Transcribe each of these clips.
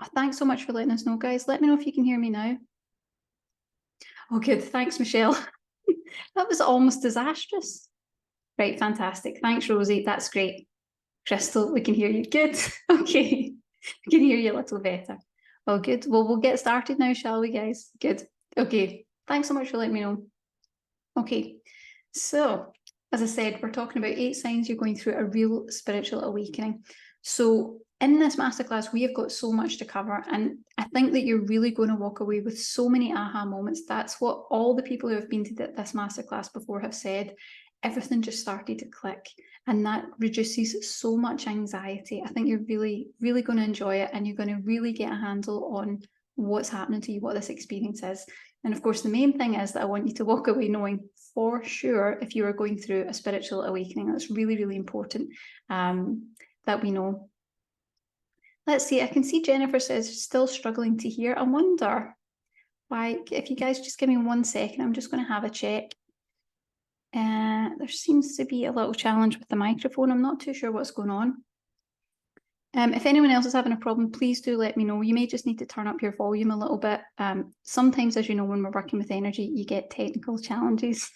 Oh, thanks so much for letting us know, guys. Let me know if you can hear me now. Oh, good. Thanks, Michelle. That was almost disastrous. Right, fantastic. Thanks, Rosie. That's great. Crystal, we can hear you. Good. Okay. We can hear you a little better. Oh, good. Well, we'll get started now, shall we, guys? Good. Okay. Thanks so much for letting me know. Okay. So, as I said, we're talking about 8 signs you're going through a real spiritual awakening. So, in this masterclass, we have got so much to cover, and I think that you're really going to walk away with so many aha moments. That's what all the people who have been to this masterclass before have said. Everything just started to click, and that reduces so much anxiety. I think you're really, really going to enjoy it, and you're going to really get a handle on what's happening to you, what this experience is. And of course, the main thing is that I want you to walk away knowing for sure if you are going through a spiritual awakening. That's really, really important that we know. Let's see, I can see Jennifer says still struggling to hear. I wonder why. If you guys just give me 1 second, I'm just going to have a check. There seems to be a little challenge with the microphone. I'm not too sure what's going on. If anyone else is having a problem, please do let me know. You may just need to turn up your volume a little bit. Sometimes, as you know, when we're working with energy, you get technical challenges.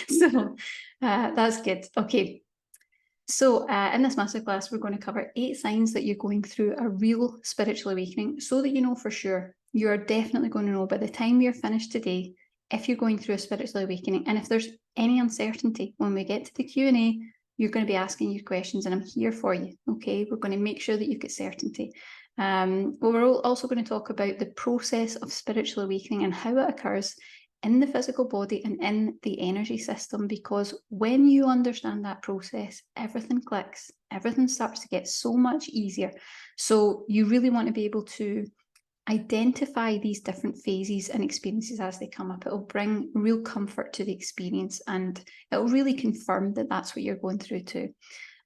So that's good. Okay. So in this masterclass, we're going to cover 8 signs that you're going through a real spiritual awakening so that you know for sure. You are definitely going to know by the time you're finished today if you're going through a spiritual awakening. And if there's any uncertainty, when we get to the Q&A, you're going to be asking you questions, and I'm here for you, okay? We're going to make sure that you've got certainty. But we're also going to talk about the process of spiritual awakening and how it occurs in the physical body and in the energy system, because when you understand that process, everything clicks, everything starts to get so much easier. So you really want to be able to identify these different phases and experiences as they come up. It'll bring real comfort to the experience, and it'll really confirm that that's what you're going through too.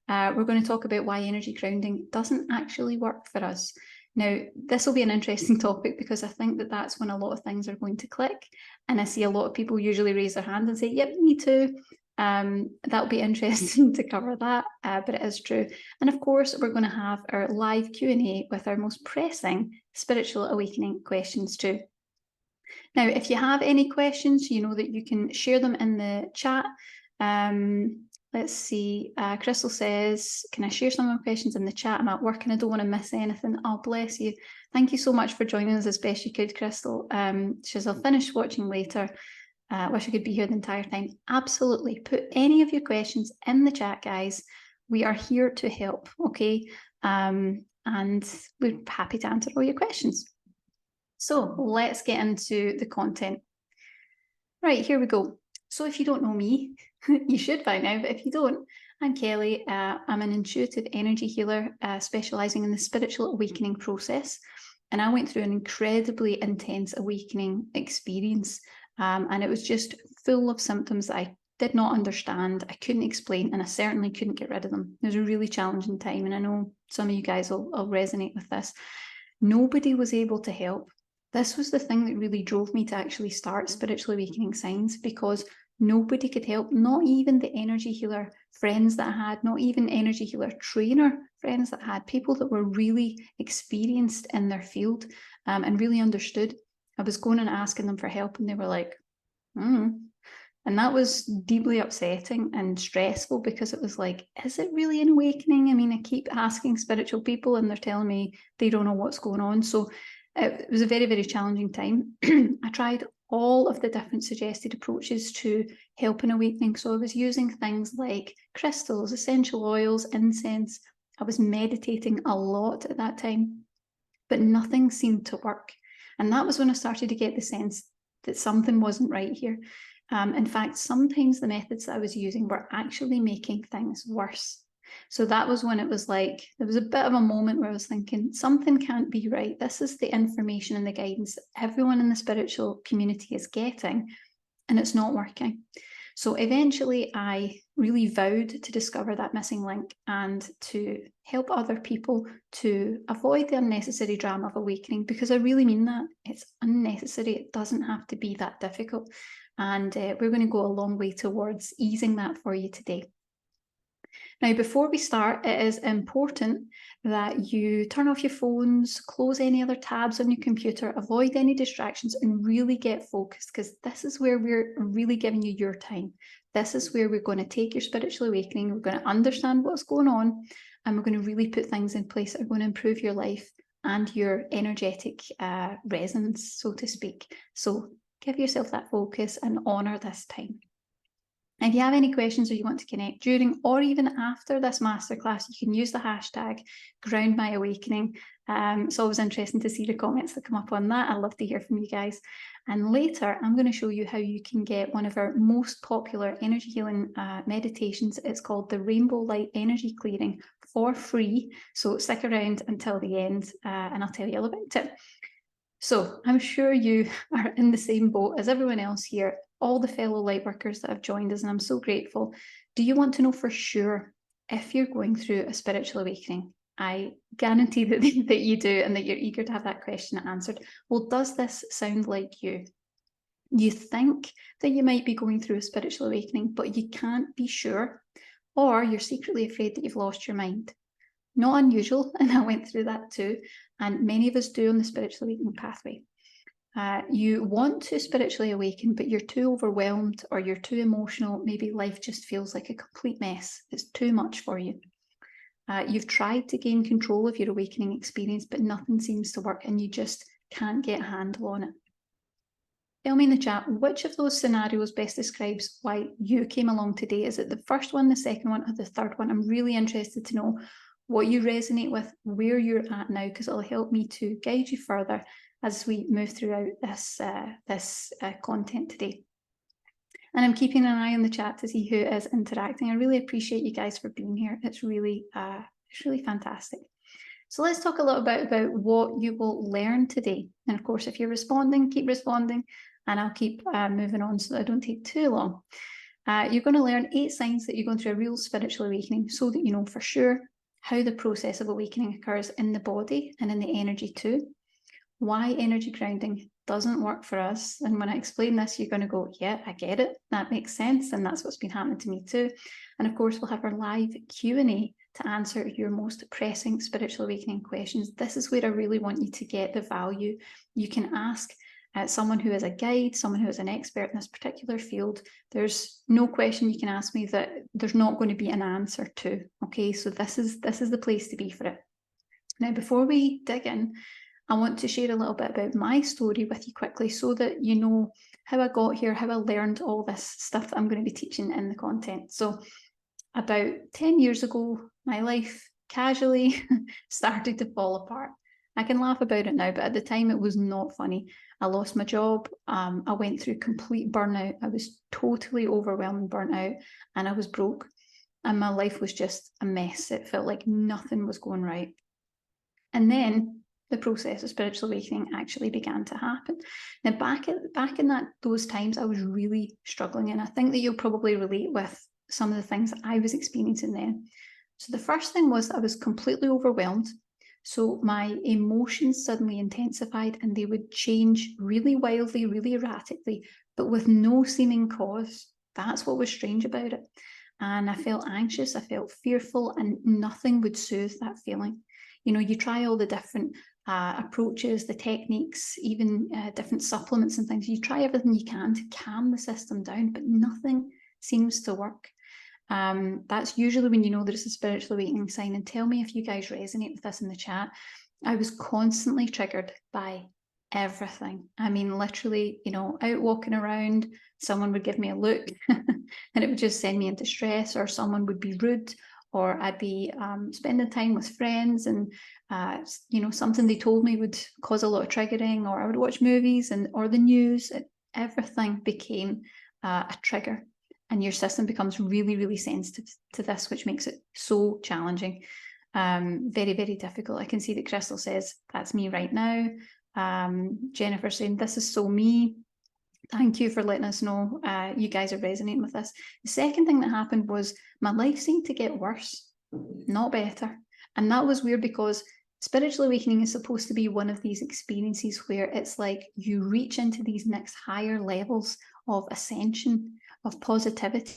We're going to talk about why energy grounding doesn't actually work for us. Now, this will be an interesting topic because I think that that's when a lot of things are going to click. And I see a lot of people usually raise their hand and say, yep, me too. That'll be interesting to cover that, but it is true. And of course, we're going to have our live Q&A with our most pressing spiritual awakening questions too. Now, if you have any questions, you know that you can share them in the chat. Let's see. Crystal says, can I share some of my questions in the chat? I'm at work and I don't want to miss anything. Oh, bless you. Thank you so much for joining us as best you could, Crystal. She says, I'll finish watching later. Wish I could be here the entire time. Absolutely. Put any of your questions in the chat, guys. We are here to help, okay? And we're happy to answer all your questions. So let's get into the content. Right, here we go. So if you don't know me, you should by now, but if you don't, I'm Kelly. I'm an intuitive energy healer specialising in the spiritual awakening process. And I went through an incredibly intense awakening experience. And it was just full of symptoms that I did not understand, I couldn't explain, and I certainly couldn't get rid of them. It was a really challenging time, and I know some of you guys will resonate with this. Nobody was able to help. This was the thing that really drove me to actually start Spiritual Awakening Signs, because nobody could help, not even the energy healer friends that I had, not even energy healer trainer friends that I had, people that were really experienced in their field and really understood. I was going and asking them for help and they were like, And that was deeply upsetting and stressful, because it was like, is it really an awakening? I mean, I keep asking spiritual people and they're telling me they don't know what's going on. So it was a very, very challenging time. I tried all of the different suggested approaches to help an awakening. So I was using things like crystals, essential oils, incense. I was meditating a lot at that time, but nothing seemed to work. And that was when I started to get the sense that something wasn't right here. In fact, sometimes the methods that I was using were actually making things worse. So that was when it was like, there was a bit of a moment where I was thinking, something can't be right. This is the information and the guidance that everyone in the spiritual community is getting, and it's not working. So eventually I really vowed to discover that missing link and to help other people to avoid the unnecessary drama of awakening, because I really mean that. It's unnecessary. It doesn't have to be that difficult. And we're going to go a long way towards easing that for you today. Now, before we start, it is important that you turn off your phones, close any other tabs on your computer, avoid any distractions, and really get focused, because this is where we're really giving you your time. This is where we're going to take your spiritual awakening, we're going to understand what's going on, and we're going to really put things in place that are going to improve your life and your energetic resonance, so to speak. So give yourself that focus and honour this time. If you have any questions or you want to connect during or even after this masterclass, you can use the hashtag #GroundMyAwakening. It's always interesting to see the comments that come up on that. I love to hear from you guys. And later, I'm going to show you how you can get one of our most popular energy healing meditations. It's called the Rainbow Light Energy Clearing for free. So stick around until the end and I'll tell you all about it. So I'm sure you are in the same boat as everyone else here, all the fellow lightworkers that have joined us, and I'm so grateful. Do you want to know for sure if you're going through a spiritual awakening? I guarantee that you do, and that you're eager to have that question answered. Well, does this sound like you? You think that you might be going through a spiritual awakening, but you can't be sure, or you're secretly afraid that you've lost your mind. Not unusual, and I went through that too, and many of us do on the spiritual awakening pathway. You want to spiritually awaken, but you're too overwhelmed or you're too emotional. Maybe life just feels like a complete mess. It's too much for you. You've tried to gain control of your awakening experience, but nothing seems to work and you just can't get a handle on it. Tell me in the chat, which of those scenarios best describes why you came along today? Is it the first one, the second one, or the third one? I'm really interested to know what you resonate with, where you're at now, because it'll help me to guide you further as we move throughout this content today. And I'm keeping an eye on the chat to see who is interacting. I really appreciate you guys for being here. It's really fantastic. So let's talk a little bit about what you will learn today. And of course, if you're responding, keep responding, and I'll keep moving on so that I don't take too long. You're going to learn 8 signs that you're going through a real spiritual awakening, so that you know for sure how the process of awakening occurs in the body and in the energy too. Why energy grounding doesn't work for us. And when I explain this, you're going to go, yeah, I get it. That makes sense. And that's what's been happening to me too. And of course, we'll have our live Q&A to answer your most pressing spiritual awakening questions. This is where I really want you to get the value. You can ask someone who is a guide, someone who is an expert in this particular field. There's no question you can ask me that there's not going to be an answer to. Okay, so this is the place to be for it. Now, before we dig in, I want to share a little bit about my story with you quickly, so that you know how I got here, how I learned all this stuff that I'm going to be teaching in the content. So about 10 years ago, my life casually started to fall apart. I can laugh about it now, but at the time it was not funny. I lost my job. I went through complete burnout. I was totally overwhelmed and burnt out, and I was broke. And my life was just a mess. It felt like nothing was going right. And then the process of spiritual awakening actually began to happen. Now, back in those times, I was really struggling, and I think that you'll probably relate with some of the things that I was experiencing then. So the first thing was I was completely overwhelmed. So my emotions suddenly intensified, and they would change really wildly, really erratically, but with no seeming cause. That's what was strange about it. And I felt anxious, I felt fearful, and nothing would soothe that feeling. You know, you try all the different approaches, the techniques, even different supplements and things. You try everything you can to calm the system down, but nothing seems to work. That's usually when you know there's a spiritual awakening sign. And tell me if you guys resonate with this in the chat. I was constantly triggered by everything. I mean, literally, you know, out walking around, someone would give me a look and it would just send me into stress, or someone would be rude, or I'd be spending time with friends and, you know, something they told me would cause a lot of triggering, or I would watch movies or the news. Everything became a trigger. And your system becomes really, really sensitive to this, which makes it so challenging. Very, very difficult. I can see that Crystal says, that's me right now. Jennifer saying, this is so me. Thank you for letting us know you guys are resonating with this. The second thing that happened was my life seemed to get worse, not better. And that was weird, because spiritual awakening is supposed to be one of these experiences where it's like you reach into these next higher levels of ascension, of positivity.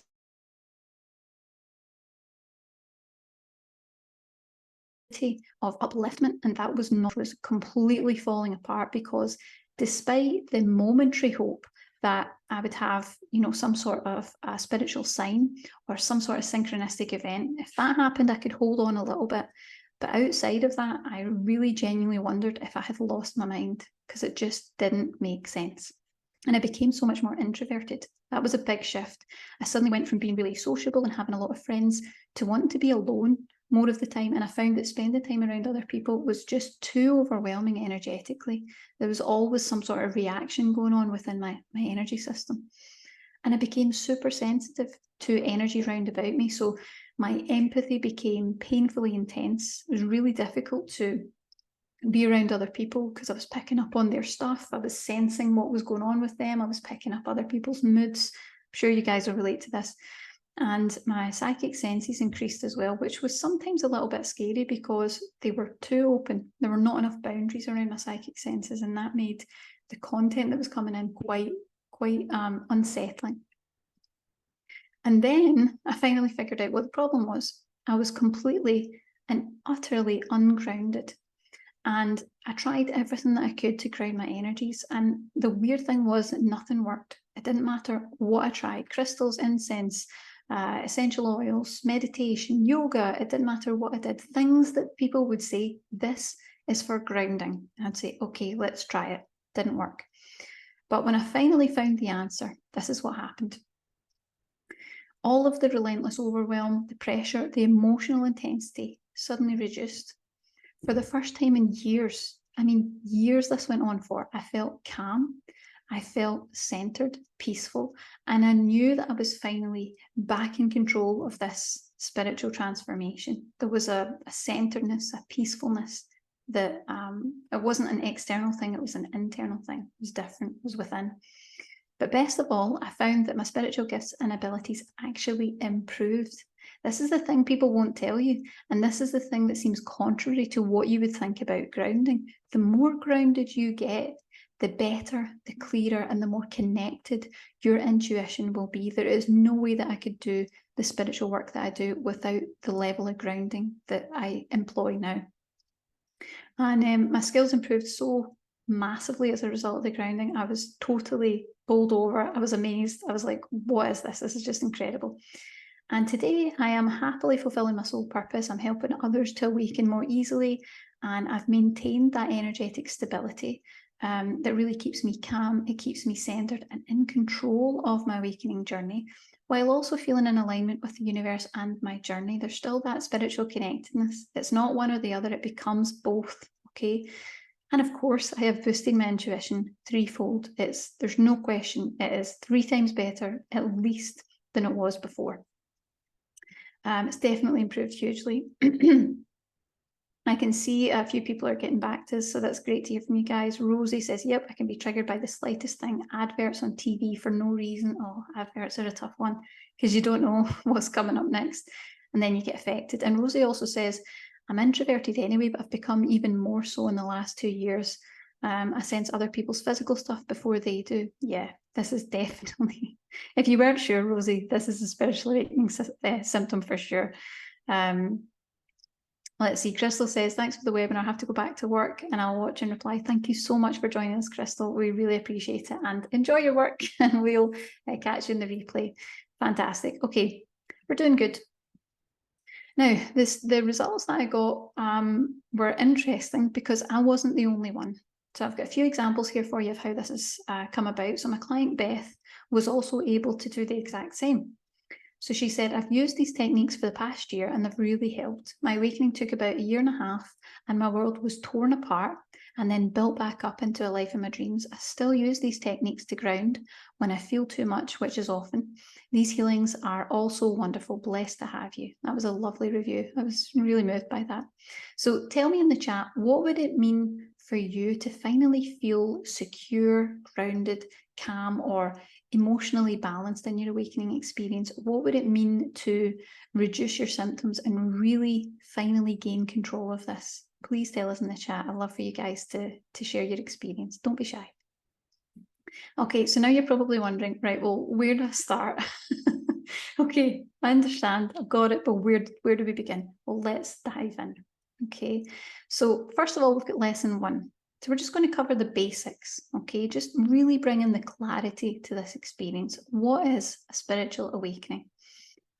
of upliftment, and that was completely falling apart, because despite the momentary hope that I would have, you know, some sort of a spiritual sign or some sort of synchronistic event, if that happened, I could hold on a little bit. But outside of that, I really genuinely wondered if I had lost my mind, because it just didn't make sense. And I became so much more introverted. That was a big shift. I suddenly went from being really sociable and having a lot of friends to wanting to be alone more of the time. And I found that spending time around other people was just too overwhelming energetically. There was always some sort of reaction going on within my energy system. And I became super sensitive to energy round about me. So my empathy became painfully intense. It was really difficult to be around other people because I was picking up on their stuff. I was sensing what was going on with them. I was picking up other people's moods. I'm sure you guys will relate to this. And my psychic senses increased as well, which was sometimes a little bit scary because they were too open. There were not enough boundaries around my psychic senses, and that made the content that was coming in quite unsettling. And then I finally figured out what the problem was. I was completely and utterly ungrounded. And I tried everything that I could to ground my energies. And the weird thing was that nothing worked. It didn't matter what I tried. Crystals, incense, essential oils, meditation, yoga. It didn't matter what I did. Things that people would say, this is for grounding. And I'd say, okay, let's try it. Didn't work. But when I finally found the answer, this is what happened. All of the relentless overwhelm, the pressure, the emotional intensity suddenly reduced. For the first time in years, I mean, years this went on for, I felt calm, I felt centered, peaceful, and I knew that I was finally back in control of this spiritual transformation. There was a centeredness, a peacefulness that it wasn't an external thing, it was an internal thing. It was different, it was within. But best of all, I found that my spiritual gifts and abilities actually improved. This is the thing people won't tell you. And this is the thing that seems contrary to what you would think about grounding. The more grounded you get, the better, the clearer, and the more connected your intuition will be. There is no way that I could do the spiritual work that I do without the level of grounding that I employ now. And my skills improved so massively as a result of the grounding. I was totally bowled over. I was amazed. I was like, what is this? This is just incredible. And today I am happily fulfilling my soul purpose. I'm helping others to awaken more easily. And I've maintained that energetic stability that really keeps me calm. It keeps me centered and in control of my awakening journey, while also feeling in alignment with the universe and my journey. There's still that spiritual connectedness. It's not one or the other. It becomes both, okay? And of course, I have boosted my intuition threefold. There's no question. It is 3 times better, at least, than it was before. It's definitely improved hugely. I can see a few people are getting back to us, so that's great to hear from you guys. Rosie says, yep, I can be triggered by the slightest thing. Adverts on TV for no reason. Oh, adverts are a tough one because you don't know what's coming up next, and then you get affected. And Rosie also says, I'm introverted anyway, but I've become even more so in the last 2 years. I sense other people's physical stuff before they do. Yeah, this is definitely, if you weren't sure, Rosie, this is a spiritual awakening symptom for sure. Let's see, Crystal says, thanks for the webinar. I have to go back to work and I'll watch and reply. Thank you so much for joining us, Crystal. We really appreciate it, and enjoy your work, and we'll catch you in the replay. Fantastic. Okay, we're doing good. Now, the results that I got were interesting because I wasn't the only one. So I've got a few examples here for you of how this has come about. So my client Beth was also able to do the exact same. So she said, I've used these techniques for the past year and they've really helped. My awakening took about 1.5 years and my world was torn apart and then built back up into a life of my dreams. I still use these techniques to ground when I feel too much, which is often. These healings are also wonderful. Blessed to have you. That was a lovely review. I was really moved by that. So tell me in the chat, what would it mean for you to finally feel secure, grounded, calm, or emotionally balanced in your awakening experience? What would it mean to reduce your symptoms and really finally gain control of this? Please tell us in the chat. I'd love for you guys to share your experience. Don't be shy. Okay, so now you're probably wondering, right, well, where do I start? Okay, I understand, I've got it, but where do we begin? Well, let's dive in. Okay, so first of all, we've got lesson 1. So we're just going to cover the basics, okay? Just really bring in the clarity to this experience. What is a spiritual awakening?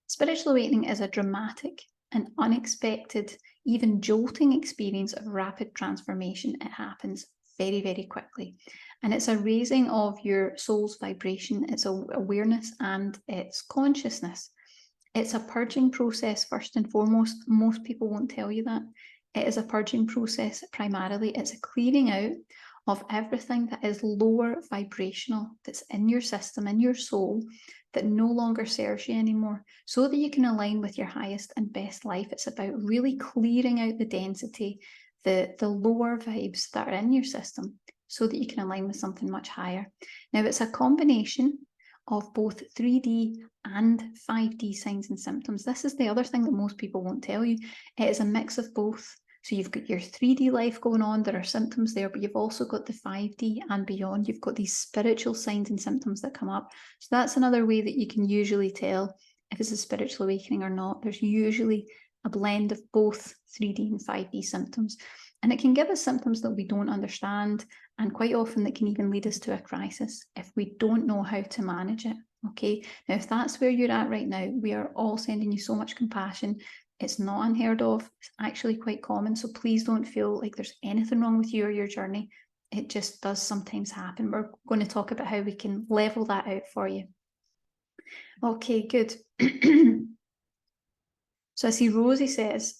Spiritual awakening is a dramatic and unexpected, even jolting experience of rapid transformation. It happens very, very quickly. And it's a raising of your soul's vibration, its awareness, and its consciousness. It's a purging process, first and foremost. Most people won't tell you that. It is a purging process primarily. It's a clearing out of everything that is lower vibrational, that's in your system, in your soul, that no longer serves you anymore, so that you can align with your highest and best life. It's about really clearing out the density, the lower vibes that are in your system, so that you can align with something much higher. Now, it's a combination of both 3D and 5D signs and symptoms. This is the other thing that most people won't tell you. It is a mix of both. So you've got your 3D life going on, there are symptoms there, but you've also got the 5D and beyond. You've got these spiritual signs and symptoms that come up. So that's another way that you can usually tell if it's a spiritual awakening or not. There's usually a blend of both 3D and 5D symptoms. And it can give us symptoms that we don't understand, and quite often that can even lead us to a crisis if we don't know how to manage it. Okay, now if that's where you're at right now, we are all sending you so much compassion. It's not unheard of. It's actually quite common. So please don't feel like there's anything wrong with you or your journey. It just does sometimes happen. We're going to talk about how we can level that out for you. Okay, good. So I see Rosie says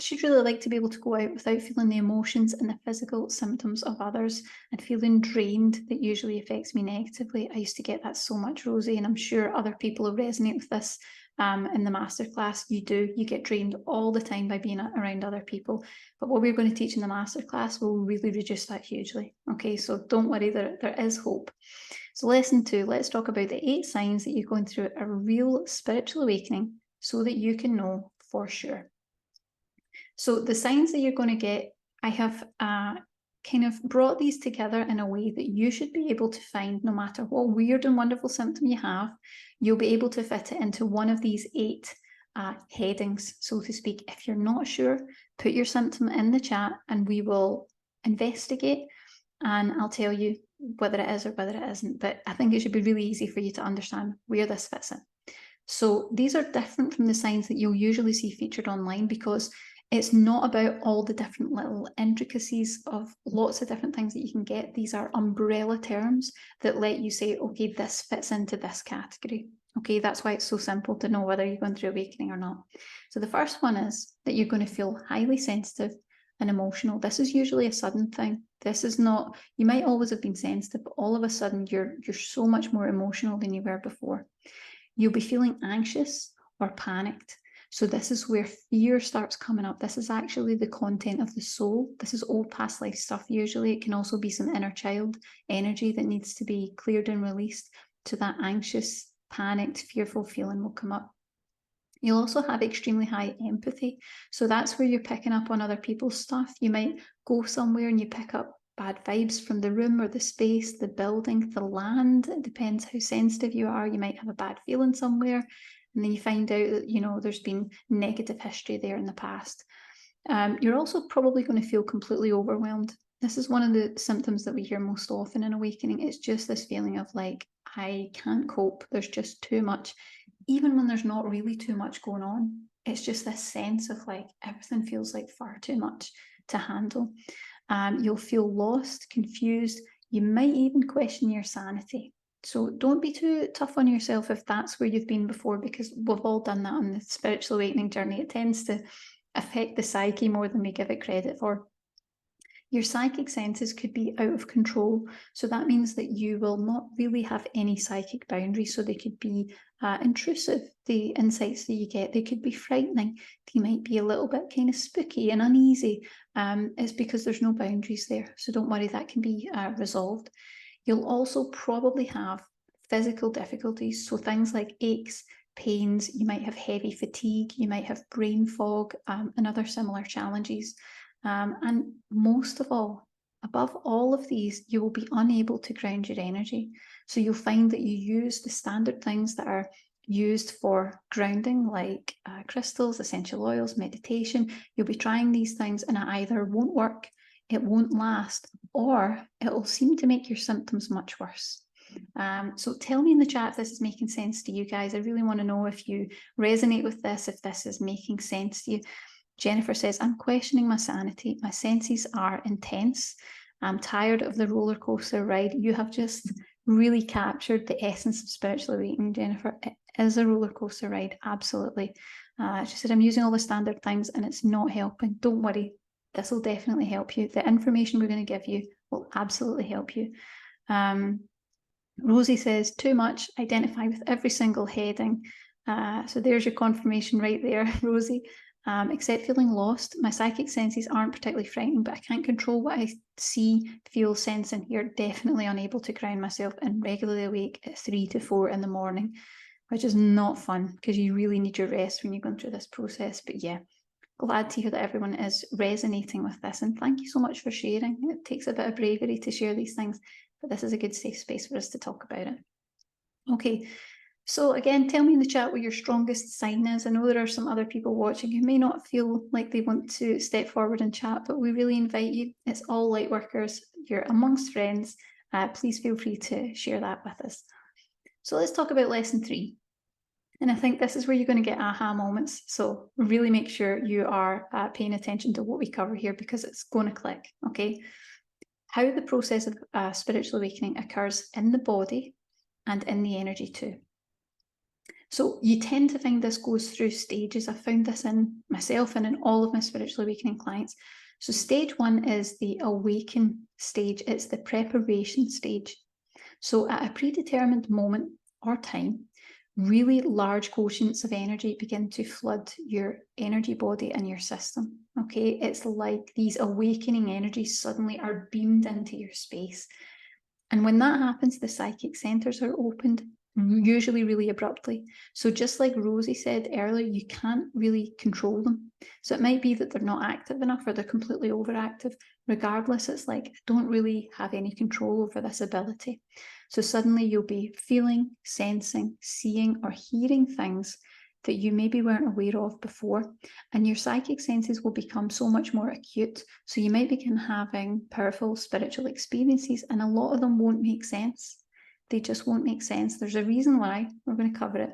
she'd really like to be able to go out without feeling the emotions and the physical symptoms of others and feeling drained that usually affects me negatively. I used to get that so much, Rosie, and I'm sure other people will resonate with this in the masterclass. You get drained all the time by being around other people. But what we're going to teach in the masterclass will really reduce that hugely. Okay, so don't worry, there is hope. So lesson 2, let's talk about the 8 signs that you're going through a real spiritual awakening, so that you can know for sure. So the signs that you're going to get, I have kind of brought these together in a way that you should be able to find, no matter what weird and wonderful symptom you have, you'll be able to fit it into one of these 8 headings, so to speak. If you're not sure, put your symptom in the chat and we will investigate, and I'll tell you whether it is or whether it isn't. But I think it should be really easy for you to understand where this fits in. So these are different from the signs that you'll usually see featured online, because it's not about all the different little intricacies of lots of different things that you can get. These are umbrella terms that let you say, okay, this fits into this category. Okay, that's why it's so simple to know whether you're going through awakening or not. So the first one is that you're going to feel highly sensitive and emotional. This is usually a sudden thing. This is not, you might always have been sensitive, but all of a sudden you're so much more emotional than you were before. You'll be feeling anxious or panicked. So this is where fear starts coming up. This is actually the content of the soul. This is old past life stuff usually. It can also be some inner child energy that needs to be cleared and released. So that anxious, panicked, fearful feeling will come up. You'll also have extremely high empathy. So that's where you're picking up on other people's stuff. You might go somewhere and you pick up bad vibes from the room or the space, the building, the land. It depends how sensitive you are. You might have a bad feeling somewhere, and then you find out that, there's been negative history there in the past. You're also probably going to feel completely overwhelmed. This is one of the symptoms that we hear most often in awakening. It's just this feeling of like, I can't cope. There's just too much. Even when there's not really too much going on, it's just this sense of like, everything feels like far too much to handle. You'll feel lost, confused. You might even question your sanity. So don't be too tough on yourself if that's where you've been before, because we've all done that on the spiritual awakening journey. It tends to affect the psyche more than we give it credit for. Your psychic senses could be out of control. So that means that you will not really have any psychic boundaries. So they could be intrusive, the insights that you get. They could be frightening. They might be a little bit kind of spooky and uneasy. It's because there's no boundaries there. So don't worry, that can be resolved. You'll also probably have physical difficulties. So things like aches, pains, you might have heavy fatigue, you might have brain fog, and other similar challenges. And most of all, above all of these, you will be unable to ground your energy. So you'll find that you use the standard things that are used for grounding, like crystals, essential oils, meditation. You'll be trying these things and it either won't work, it won't last, or it will seem to make your symptoms much worse. So tell me in the chat if this is making sense to you guys. I really want to know if you resonate with this, if this is making sense to you. Jennifer says, I'm questioning my sanity. My senses are intense. I'm tired of the roller coaster ride. You have just really captured the essence of spiritual awakening, Jennifer. It is a roller coaster ride, absolutely. She said, I'm using all the standard things and it's not helping. Don't worry, this will definitely help you. The information we're going to give you will absolutely help you. Rosie says, too much, identify with every single heading. So there's your confirmation right there, Rosie. Except feeling lost, my psychic senses aren't particularly frightening, but I can't control what I see, feel, sense, and hear. Definitely unable to ground myself and regularly awake at 3 to 4 in the morning, which is not fun because you really need your rest when you're going through this process. But yeah, glad to hear that everyone is resonating with this. And thank you so much for sharing. It takes a bit of bravery to share these things, but this is a good safe space for us to talk about it. Okay. So again, tell me in the chat what your strongest sign is. I know there are some other people watching who may not feel like they want to step forward and chat, but we really invite you. It's all light workers. You're amongst friends. Please feel free to share that with us. So let's talk about lesson 3. And I think this is where you're going to get aha moments. So really make sure you are paying attention to what we cover here because it's going to click, okay? How the process of spiritual awakening occurs in the body and in the energy too. So you tend to find this goes through stages. I found this in myself and in all of my spiritual awakening clients. So stage 1 is the awaken stage. It's the preparation stage. So at a predetermined moment or time, really large quotients of energy begin to flood your energy body and your system. Okay, it's like these awakening energies suddenly are beamed into your space. And when that happens, the psychic centers are opened, usually really abruptly. So just like Rosie said earlier, you can't really control them. So it might be that they're not active enough or they're completely overactive. Regardless, it's like, I don't really have any control over this ability. So suddenly you'll be feeling, sensing, seeing, or hearing things that you maybe weren't aware of before, and your psychic senses will become so much more acute. So you might begin having powerful spiritual experiences, and a lot of them won't make sense. They just won't make sense. There's a reason why, we're going to cover it,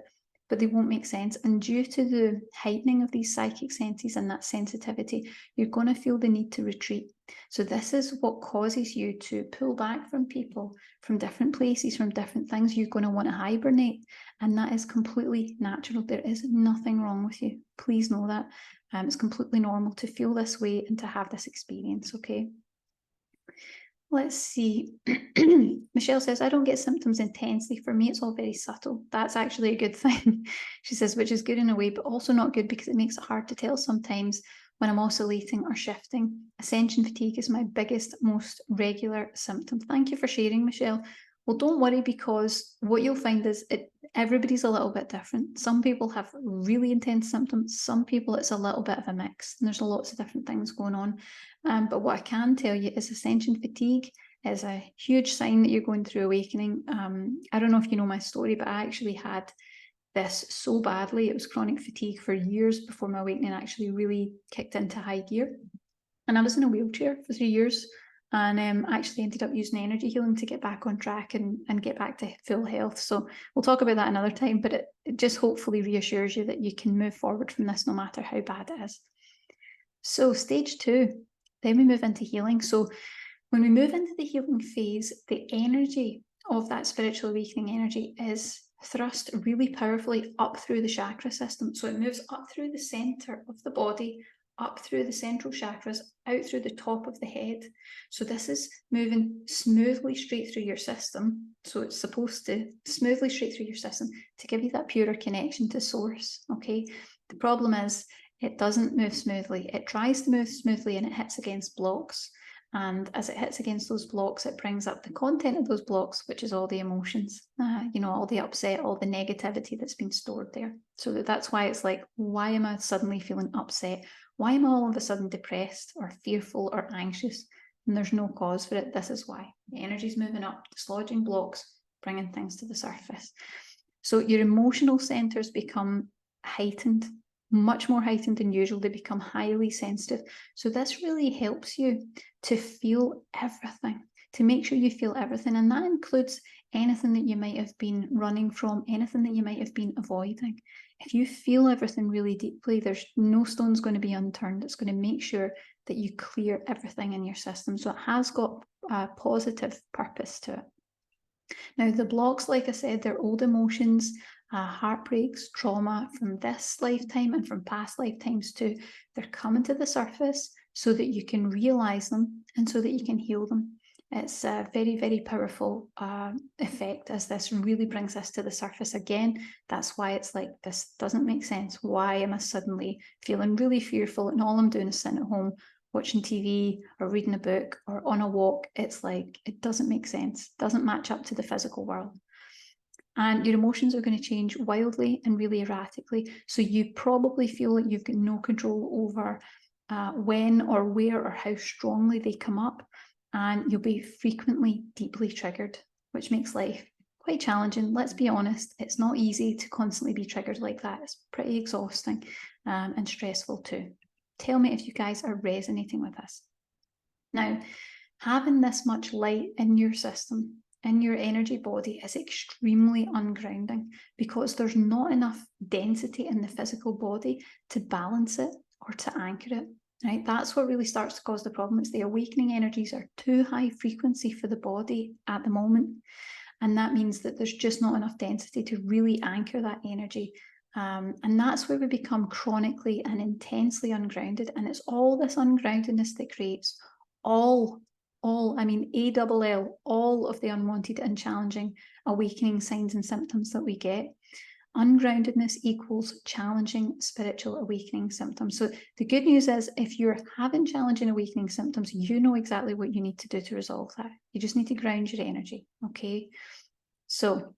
but they won't make sense. And due to the heightening of these psychic senses and that sensitivity, you're going to feel the need to retreat. So this is what causes you to pull back from people, from different places, from different things. You're going to want to hibernate, and that is completely natural. There is nothing wrong with you. Please know that. It's completely normal to feel this way and to have this experience, okay? Let's see. Michelle says, I don't get symptoms intensely. For me, it's all very subtle. That's actually a good thing. She says, which is good in a way, but also not good because it makes it hard to tell sometimes when I'm oscillating or shifting. Ascension fatigue is my biggest, most regular symptom. Thank you for sharing, Michelle. Well, don't worry, because what you'll find is everybody's a little bit different. Some people have really intense symptoms. Some people, it's a little bit of a mix. And there's lots of different things going on. But what I can tell you is ascension fatigue is a huge sign that you're going through awakening. I don't know if you know my story, but I actually had this so badly. It was chronic fatigue for years before my awakening actually really kicked into high gear. And I was in a wheelchair for 3 years, and actually ended up using energy healing to get back on track and get back to full health. So we'll talk about that another time, but it just hopefully reassures you that you can move forward from this no matter how bad it is. So stage 2, then we move into healing. So when we move into the healing phase, the energy of that spiritual awakening energy is thrust really powerfully up through the chakra system. So it moves up through the center of the body, up through the central chakras, out through the top of the head. So this is moving smoothly straight through your system. So it's supposed to smoothly straight through your system to give you that purer connection to source, okay? The problem is it doesn't move smoothly. It tries to move smoothly and it hits against blocks. And as it hits against those blocks, it brings up the content of those blocks, which is all the emotions, all the upset, all the negativity that's been stored there. So that's why it's like, why am I suddenly feeling upset? Why am I all of a sudden depressed or fearful or anxious? And there's no cause for it. This is why. The energy's moving up, dislodging blocks, bringing things to the surface. So your emotional centers become heightened, much more heightened than usual. They become highly sensitive. So this really helps you to feel everything, to make sure you feel everything. And that includes anything that you might have been running from, anything that you might have been avoiding. If you feel everything really deeply, there's no stone's going to be unturned. It's going to make sure that you clear everything in your system. So it has got a positive purpose to it. Now, the blocks, like I said, they're old emotions, heartbreaks, trauma from this lifetime and from past lifetimes too. They're coming to the surface so that you can realize them and so that you can heal them. It's a very, very powerful effect as this really brings us to the surface again. That's why it's like, this doesn't make sense. Why am I suddenly feeling really fearful and all I'm doing is sitting at home watching TV or reading a book or on a walk? It's like, it doesn't make sense, doesn't match up to the physical world. And your emotions are going to change wildly and really erratically. So you probably feel like you've got no control over when or where or how strongly they come up. And you'll be frequently deeply triggered, which makes life quite challenging. Let's be honest, it's not easy to constantly be triggered like that. It's pretty exhausting and stressful too. Tell me if you guys are resonating with this. Now, having this much light in your system, in your energy body, is extremely ungrounding because there's not enough density in the physical body to balance it or to anchor it. Right? That's what really starts to cause the problem. It's the awakening energies are too high frequency for the body at the moment. And that means that there's just not enough density to really anchor that energy. And that's where we become chronically and intensely ungrounded. And it's all this ungroundedness that creates all of the unwanted and challenging awakening signs and symptoms that we get. Ungroundedness equals challenging spiritual awakening symptoms. So the good news is, if you're having challenging awakening symptoms, you know exactly what you need to do to resolve that. You just need to ground your energy, okay? So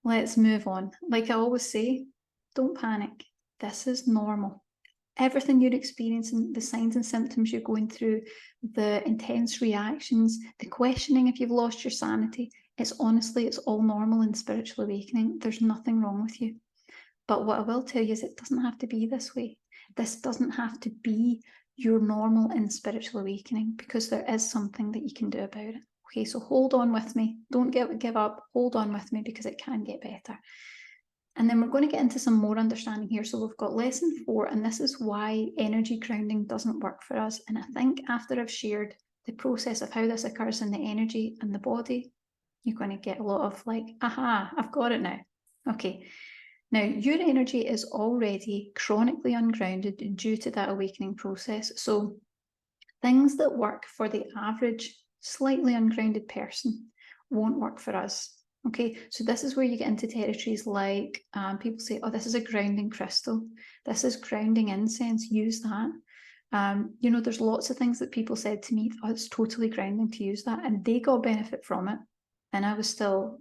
let's move on. Like I always say, don't panic. This is normal. Everything you're experiencing, the signs and symptoms you're going through, the intense reactions, the questioning if you've lost your sanity, it's all normal in spiritual awakening. There's nothing wrong with you. But what I will tell you is it doesn't have to be this way. This doesn't have to be your normal in spiritual awakening, because there is something that you can do about it. Okay, so hold on with me. Don't give up. Hold on with me, because it can get better. And then we're going to get into some more understanding here. So we've got lesson 4, and this is why energy grounding doesn't work for us. And I think after I've shared the process of how this occurs in the energy and the body, you're going to get a lot of like, aha, I've got it now. Okay. Now, your energy is already chronically ungrounded due to that awakening process. So things that work for the average, slightly ungrounded person won't work for us. Okay, so this is where you get into territories like people say, oh, this is a grounding crystal. This is grounding incense, use that. There's lots of things that people said to me, oh, it's totally grounding to use that. And they got benefit from it. And I was still,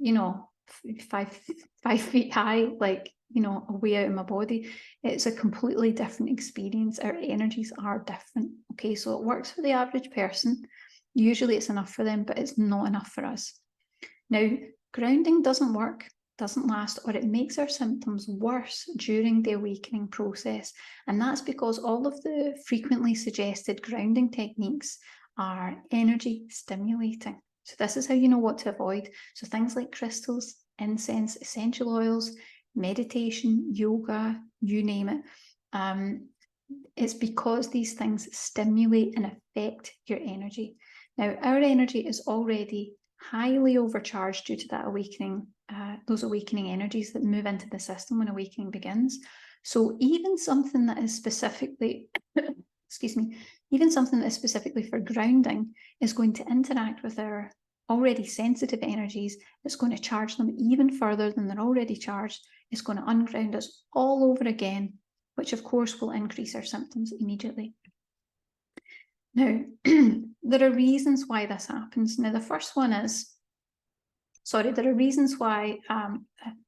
5 feet high, like, away out of my body. It's a completely different experience. Our energies are different. Okay, so it works for the average person. Usually it's enough for them, but it's not enough for us. Now, grounding doesn't work, doesn't last, or it makes our symptoms worse during the awakening process. And that's because all of the frequently suggested grounding techniques are energy stimulating. So this is how you know what to avoid. So things like crystals, incense, essential oils, meditation, yoga, you name it. It's because these things stimulate and affect your energy. Now, our energy is already highly overcharged due to that awakening, those awakening energies that move into the system when awakening begins. So even something that is specifically, even something that is specifically for grounding is going to interact with our already sensitive energies. It's going to charge them even further than they're already charged. It's going to unground us all over again, which of course will increase our symptoms immediately. Now, there are reasons why this happens. Now, the first one is, there are reasons why,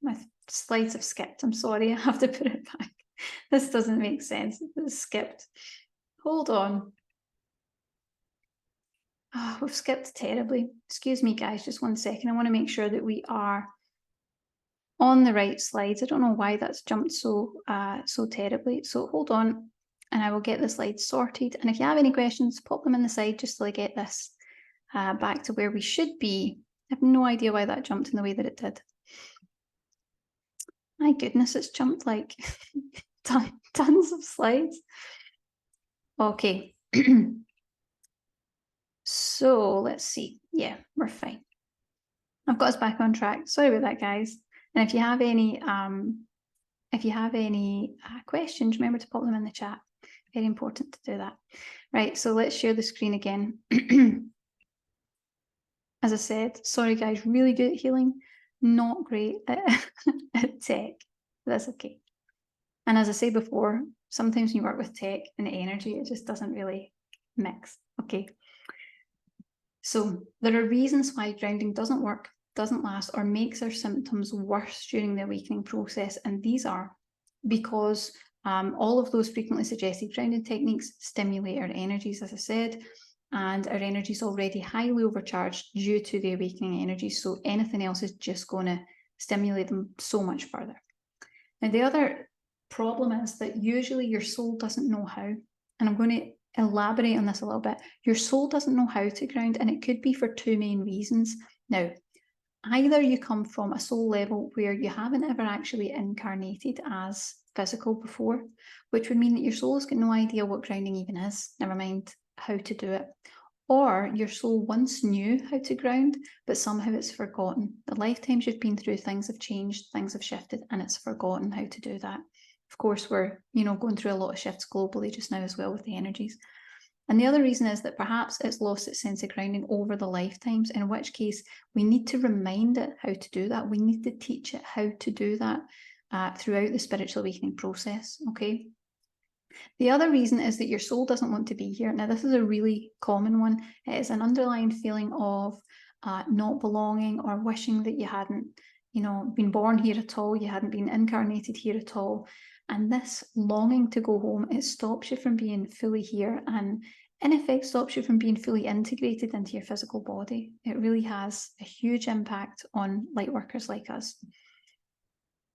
my slides have skipped. I'm sorry, I have to put it back. This doesn't make sense. It's skipped. Hold on. Oh, we've skipped terribly. Excuse me, guys, just 1 second. I want to make sure that we are on the right slides. I don't know why that's jumped so terribly. So hold on, and I will get the slides sorted. And if you have any questions, pop them in the side just till I get this back to where we should be. I have no idea why that jumped in the way that it did. My goodness, it's jumped like tons of slides. Okay. So let's see. Yeah, we're fine. I've got us back on track. Sorry about that, guys. And if you have any questions, remember to pop them in the chat. Very important to do that. Right, so let's share the screen again. As I said, sorry guys, really good at healing, not great at tech. That's okay. And as I say before, sometimes when you work with tech and energy, it just doesn't really mix. Okay. So there are reasons why grounding doesn't work, doesn't last, or makes our symptoms worse during the awakening process. And these are because all of those frequently suggested grounding techniques stimulate our energies, as I said, and our energy is already highly overcharged due to the awakening energy. So anything else is just going to stimulate them so much further. Now, the other problem is that usually your soul doesn't know how, and I'm going to elaborate on this a little bit. Your soul doesn't know how to ground, and it could be for two main reasons. Now, either you come from a soul level where you haven't ever actually incarnated as physical before, which would mean that your soul has got no idea what grounding even is, never mind how to do it. Or your soul once knew how to ground, but somehow it's forgotten. The lifetimes you've been through, things have changed, things have shifted, and it's forgotten how to do that. Of course, we're going through a lot of shifts globally just now as well with the energies. And the other reason is that perhaps it's lost its sense of grounding over the lifetimes, in which case we need to remind it how to do that. We need to teach it how to do that throughout the spiritual awakening process, okay? The other reason is that your soul doesn't want to be here. Now, this is a really common one. It is an underlying feeling of not belonging or wishing that you hadn't, been born here at all, you hadn't been incarnated here at all. And this longing to go home, it stops you from being fully here and in effect stops you from being fully integrated into your physical body. It really has a huge impact on light workers like us.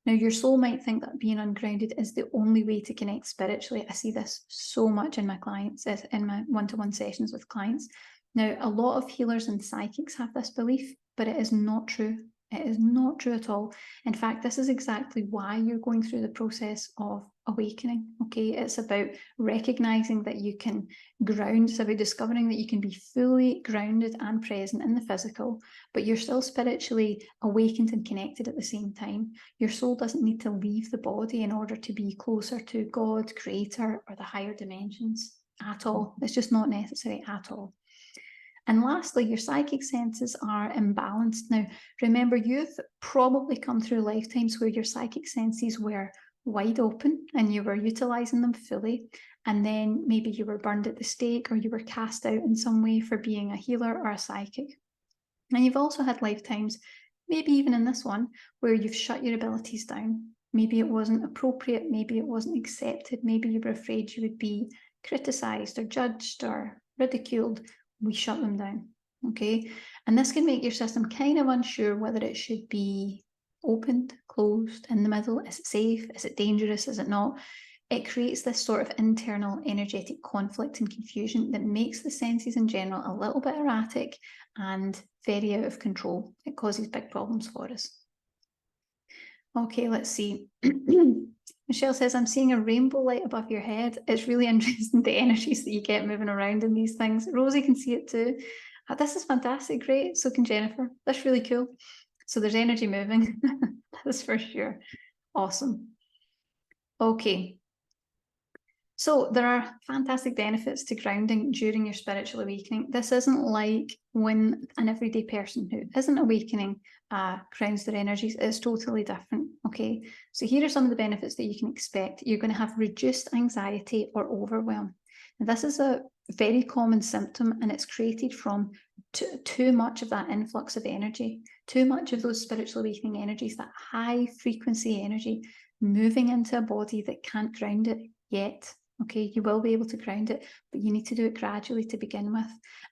Now, your soul might think that being ungrounded is the only way to connect spiritually. I see this so much in my clients, in my one-to-one sessions with clients. Now, a lot of healers and psychics have this belief, but it is not true. It is not true at all. In fact, this is exactly why you're going through the process of awakening, okay? It's about recognizing that you can ground. It's about discovering that you can be fully grounded and present in the physical, but you're still spiritually awakened and connected at the same time. Your soul doesn't need to leave the body in order to be closer to God, Creator, or the higher dimensions at all. It's just not necessary at all. And lastly, your psychic senses are imbalanced. Now, remember, you've probably come through lifetimes where your psychic senses were wide open and you were utilizing them fully. And then maybe you were burned at the stake or you were cast out in some way for being a healer or a psychic. And you've also had lifetimes, maybe even in this one, where you've shut your abilities down. Maybe it wasn't appropriate, maybe it wasn't accepted, maybe you were afraid you would be criticized or judged or ridiculed. We shut them down, okay? And this can make your system kind of unsure whether it should be opened, closed, in the middle. Is it safe? Is it dangerous? Is it not? It creates this sort of internal energetic conflict and confusion that makes the senses in general a little bit erratic and very out of control. It causes big problems for us. Okay, let's see. Michelle says, I'm seeing a rainbow light above your head. It's really interesting, the energies that you get moving around in these things. Rosie can see it too. This is fantastic, great. So can Jennifer. That's really cool. So there's energy moving. That's for sure. Awesome. Okay. So there are fantastic benefits to grounding during your spiritual awakening. This isn't like when an everyday person who isn't awakening grounds their energies. It's totally different, okay? So here are some of the benefits that you can expect. You're going to have reduced anxiety or overwhelm. Now, this is a very common symptom, and it's created from too much of that influx of energy, too much of those spiritual awakening energies, that high frequency energy moving into a body that can't ground it yet. Okay, you will be able to ground it, but you need to do it gradually to begin with.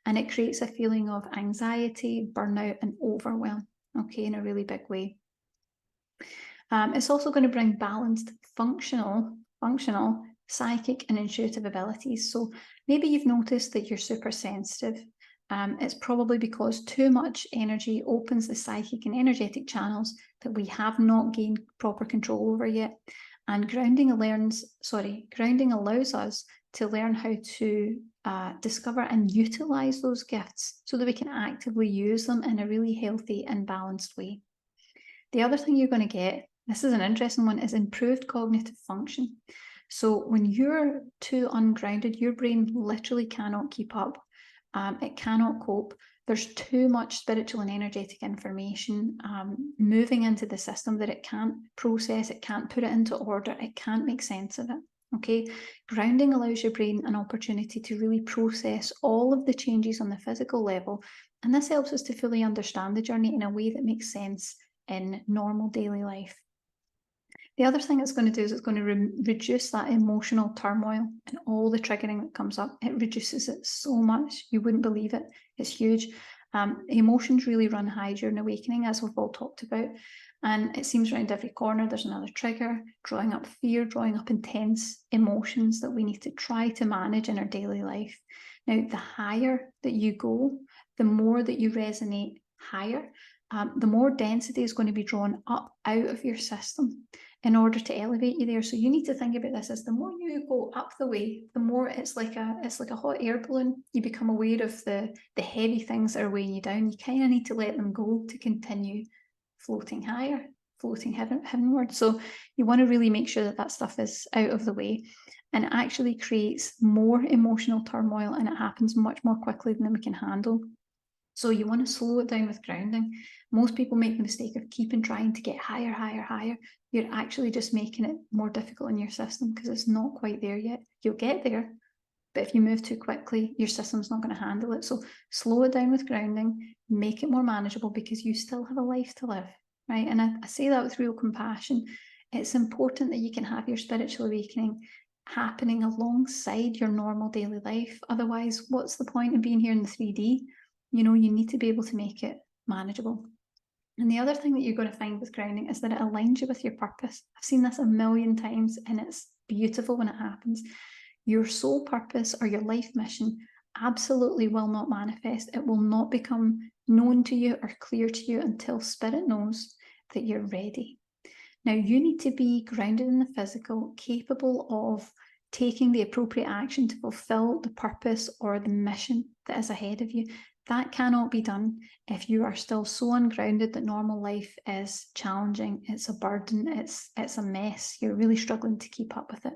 And it creates a feeling of anxiety, burnout, and overwhelm, okay, in a really big way. It's also going to bring balanced, functional, psychic and intuitive abilities. So maybe you've noticed that you're super sensitive. It's probably because too much energy opens the psychic and energetic channels that we have not gained proper control over yet. And grounding allows us to learn how to discover and utilize those gifts so that we can actively use them in a really healthy and balanced way. The other thing you're going to get, this is an interesting one, is improved cognitive function. So when you're too ungrounded, your brain literally cannot keep up. It cannot cope. There's too much spiritual and energetic information moving into the system that it can't process, it can't put it into order, it can't make sense of it. Okay, grounding allows your brain an opportunity to really process all of the changes on the physical level, and this helps us to fully understand the journey in a way that makes sense in normal daily life. The other thing it's going to do is it's going to reduce that emotional turmoil and all the triggering that comes up. It reduces it so much. You wouldn't believe it. It's huge. Emotions really run high during awakening, as we've all talked about. And it seems around every corner there's another trigger, drawing up fear, drawing up intense emotions that we need to try to manage in our daily life. Now, the higher that you go, the more that you resonate higher, the more density is going to be drawn up out of your system in order to elevate you there. So you need to think about this as the more you go up the way, the more it's like a hot air balloon. You become aware of the heavy things that are weighing you down. You kind of need to let them go to continue floating higher, floating heavenward. So you want to really make sure that stuff is out of the way, and it actually creates more emotional turmoil, and it happens much more quickly than we can handle. So you want to slow it down with grounding. Most people make the mistake of keeping trying to get higher, higher, higher. You're actually just making it more difficult in your system because it's not quite there yet. You'll get there, but if you move too quickly, your system's not going to handle it. So slow it down with grounding, make it more manageable because you still have a life to live, right? And I say that with real compassion. It's important that you can have your spiritual awakening happening alongside your normal daily life. Otherwise, what's the point of being here in the 3D? You know, you need to be able to make it manageable. And the other thing that you're going to find with grounding is that it aligns you with your purpose. I've seen this a million times, and it's beautiful when it happens. Your soul purpose or your life mission absolutely will not manifest. It will not become known to you or clear to you until Spirit knows that you're ready. Now, you need to be grounded in the physical, capable of taking the appropriate action to fulfill the purpose or the mission that is ahead of you. That cannot be done if you are still so ungrounded that normal life is challenging, it's a burden, it's a mess, you're really struggling to keep up with it.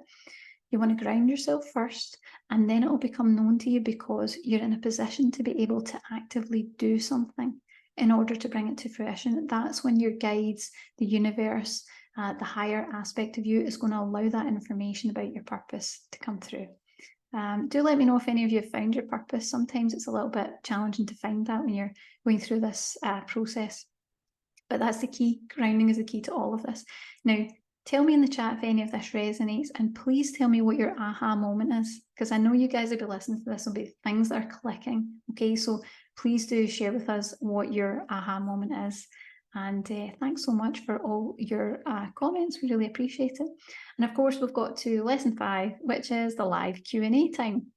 You want to ground yourself first, and then it will become known to you because you're in a position to be able to actively do something in order to bring it to fruition. That's when your guides, the universe, the higher aspect of you is going to allow that information about your purpose to come through. Do let me know if any of you have found your purpose. Sometimes it's a little bit challenging to find that when you're going through this process. But that's the key. Grounding is the key to all of this. Now, tell me in the chat if any of this resonates, and please tell me what your aha moment is, because I know you guys will be listening to this, will be things that are clicking. Okay, so please do share with us what your aha moment is. And thanks so much for all your comments. We really appreciate it. And of course, we've got to lesson 5, which is the live Q&A time.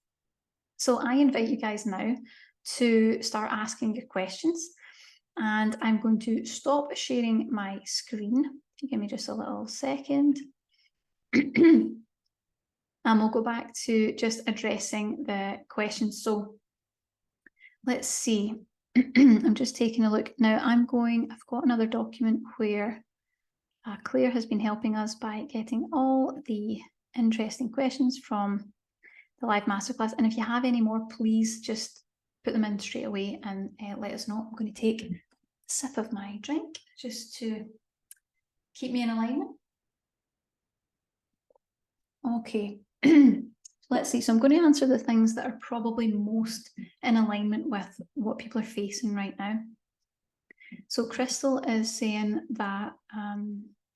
So I invite you guys now to start asking your questions. And I'm going to stop sharing my screen. If you give me just a little second. And we'll go back to just addressing the questions. So let's see. I'm just taking a look. Now I've got another document where Claire has been helping us by getting all the interesting questions from the live masterclass. And if you have any more, please just put them in straight away and let us know. I'm going to take a sip of my drink just to keep me in alignment. Okay. Let's see. So I'm going to answer the things that are probably most in alignment with what people are facing right now. So Crystal is saying that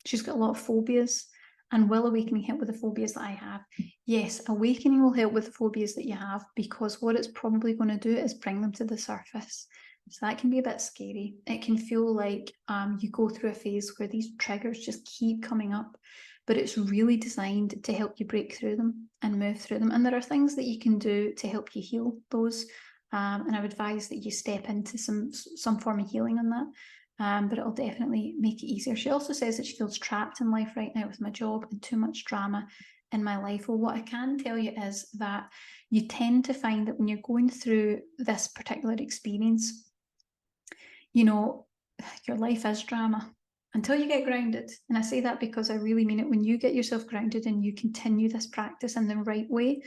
she's got a lot of phobias, and will awakening help with the phobias that I have? Yes, awakening will help with the phobias that you have, because what it's probably going to do is bring them to the surface. So that can be a bit scary. It can feel like you go through a phase where these triggers just keep coming up, but it's really designed to help you break through them and move through them. And there are things that you can do to help you heal those. And I would advise that you step into some form of healing on that. But it'll definitely make it easier. She also says that she feels trapped in life right now with my job and too much drama in my life. Well, what I can tell you is that you tend to find that when you're going through this particular experience, you know, your life is drama until you get grounded. And I say that because I really mean it. When you get yourself grounded and you continue this practice in the right way,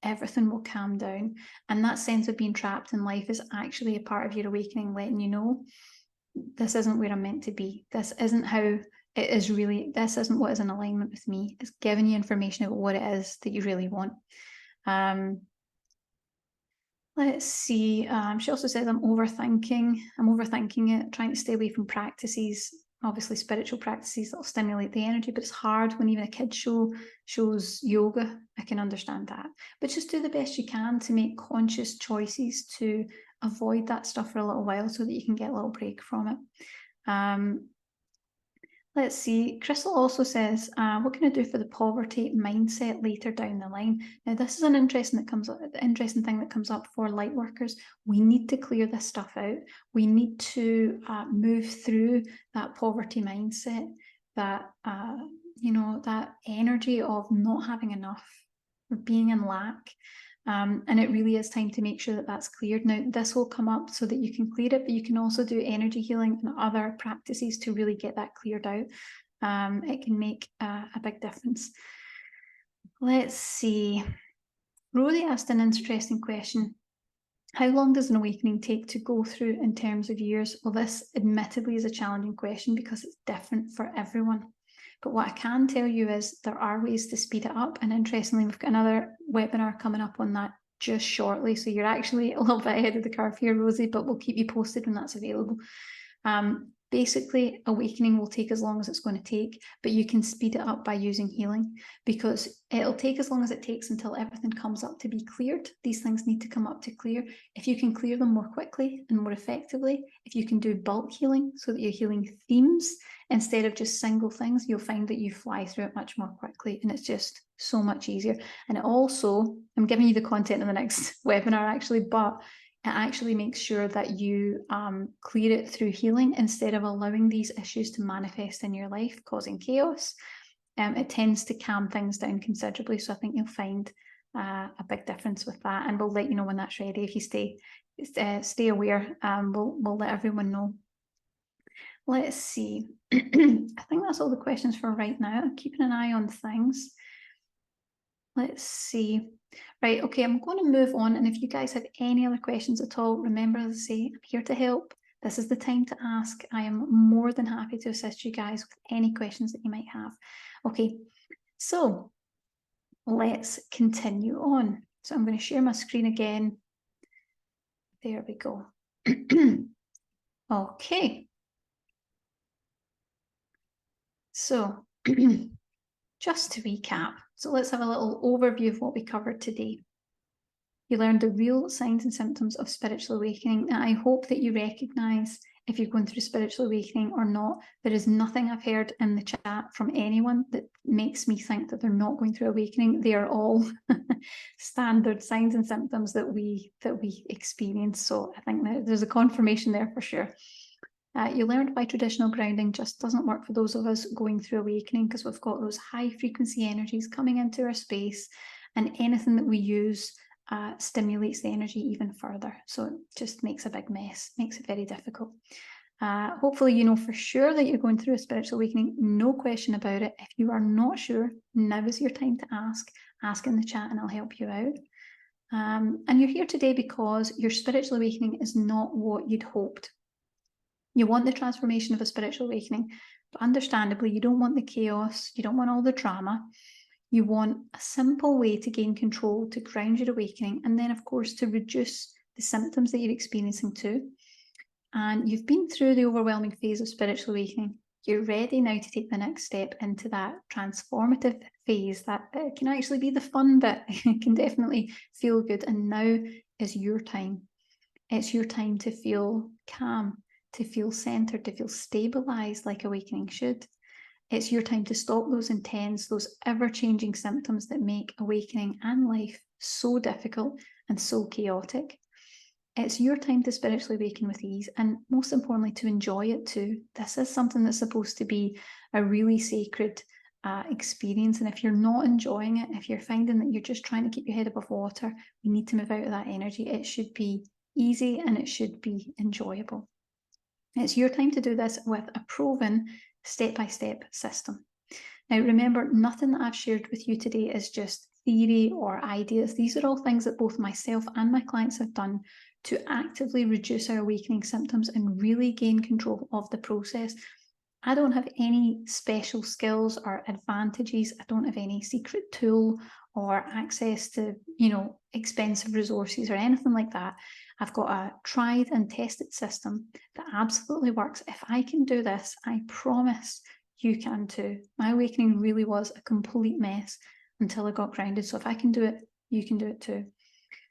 everything will calm down. And that sense of being trapped in life is actually a part of your awakening, letting you know, this isn't where I'm meant to be. This isn't how it is really. This isn't what is in alignment with me. It's giving you information about what it is that you really want. Let's see. She also says, I'm overthinking it, trying to stay away from practices, obviously spiritual practices that'll stimulate the energy, but it's hard when even a kid shows yoga. I can understand that. But just do the best you can to make conscious choices to avoid that stuff for a little while so that you can get a little break from it. Let's see. Crystal also says, what can I do for the poverty mindset later down the line? Now, this is an interesting thing that comes up for light workers. We need to clear this stuff out. We need to move through that poverty mindset, that that energy of not having enough, or being in lack. And it really is time to make sure that that's cleared. Now, this will come up so that you can clear it, but you can also do energy healing and other practices to really get that cleared out. It can make a big difference. Let's see. Rosie asked an interesting question. How long does an awakening take to go through in terms of years? Well, this admittedly is a challenging question because it's different for everyone. But what I can tell you is there are ways to speed it up. And interestingly, we've got another webinar coming up on that just shortly. So you're actually a little bit ahead of the curve here, Rosie, but we'll keep you posted when that's available. Basically, awakening will take as long as it's going to take, but you can speed it up by using healing, because it'll take as long as it takes until everything comes up to be cleared. These things need to come up to clear. If you can clear them more quickly and more effectively, if you can do bulk healing so that you're healing themes instead of just single things, you'll find that you fly through it much more quickly, and it's just so much easier. And it also, I'm giving you the content in the next webinar actually, but it actually makes sure that you clear it through healing instead of allowing these issues to manifest in your life, causing chaos. It tends to calm things down considerably. So I think you'll find a big difference with that. And we'll let you know when that's ready. If you stay aware, we'll let everyone know. Let's see. I think that's all the questions for right now. I'm keeping an eye on things. Let's see. Right, okay, I'm going to move on. And if you guys have any other questions at all, remember, as I say, I'm here to help. This is the time to ask. I am more than happy to assist you guys with any questions that you might have. Okay, so let's continue on. So I'm going to share my screen again. There we go. Okay. So just to recap, so let's have a little overview of what we covered today. You learned the real signs and symptoms of spiritual awakening, and I hope that you recognise if you're going through spiritual awakening or not. There is nothing I've heard in the chat from anyone that makes me think that they're not going through awakening. They are all standard signs and symptoms that we experience. So I think that there's a confirmation there for sure. You learned why traditional grounding just doesn't work for those of us going through awakening, because we've got those high frequency energies coming into our space, and anything that we use stimulates the energy even further. So it just makes a big mess, makes it very difficult. Hopefully you know for sure that you're going through a spiritual awakening, no question about it. If you are not sure, now is your time to ask in the chat and I'll help you out. And you're here today because your spiritual awakening is not what you'd hoped. You want the transformation of a spiritual awakening, but understandably, you don't want the chaos, you don't want all the drama. You want a simple way to gain control, to ground your awakening, and then, of course, to reduce the symptoms that you're experiencing too. And you've been through the overwhelming phase of spiritual awakening. You're ready now to take the next step into that transformative phase that can actually be the fun bit. It can definitely feel good. And now is your time. It's your time to feel calm, to feel centered, to feel stabilized like awakening should. It's your time to stop those intense, those ever-changing symptoms that make awakening and life so difficult and so chaotic. It's your time to spiritually awaken with ease, and most importantly, to enjoy it too. This is something that's supposed to be a really sacred experience. And if you're not enjoying it, if you're finding that you're just trying to keep your head above water, we need to move out of that energy. It should be easy and it should be enjoyable. It's your time to do this with a proven step-by-step system. Now, remember, nothing that I've shared with you today is just theory or ideas. These are all things that both myself and my clients have done to actively reduce our awakening symptoms and really gain control of the process. I don't have any special skills or advantages. I don't have any secret tool or access to, expensive resources or anything like that. I've got a tried and tested system that absolutely works. If I can do this, I promise you can too. My awakening really was a complete mess until I got grounded. So if I can do it, you can do it too.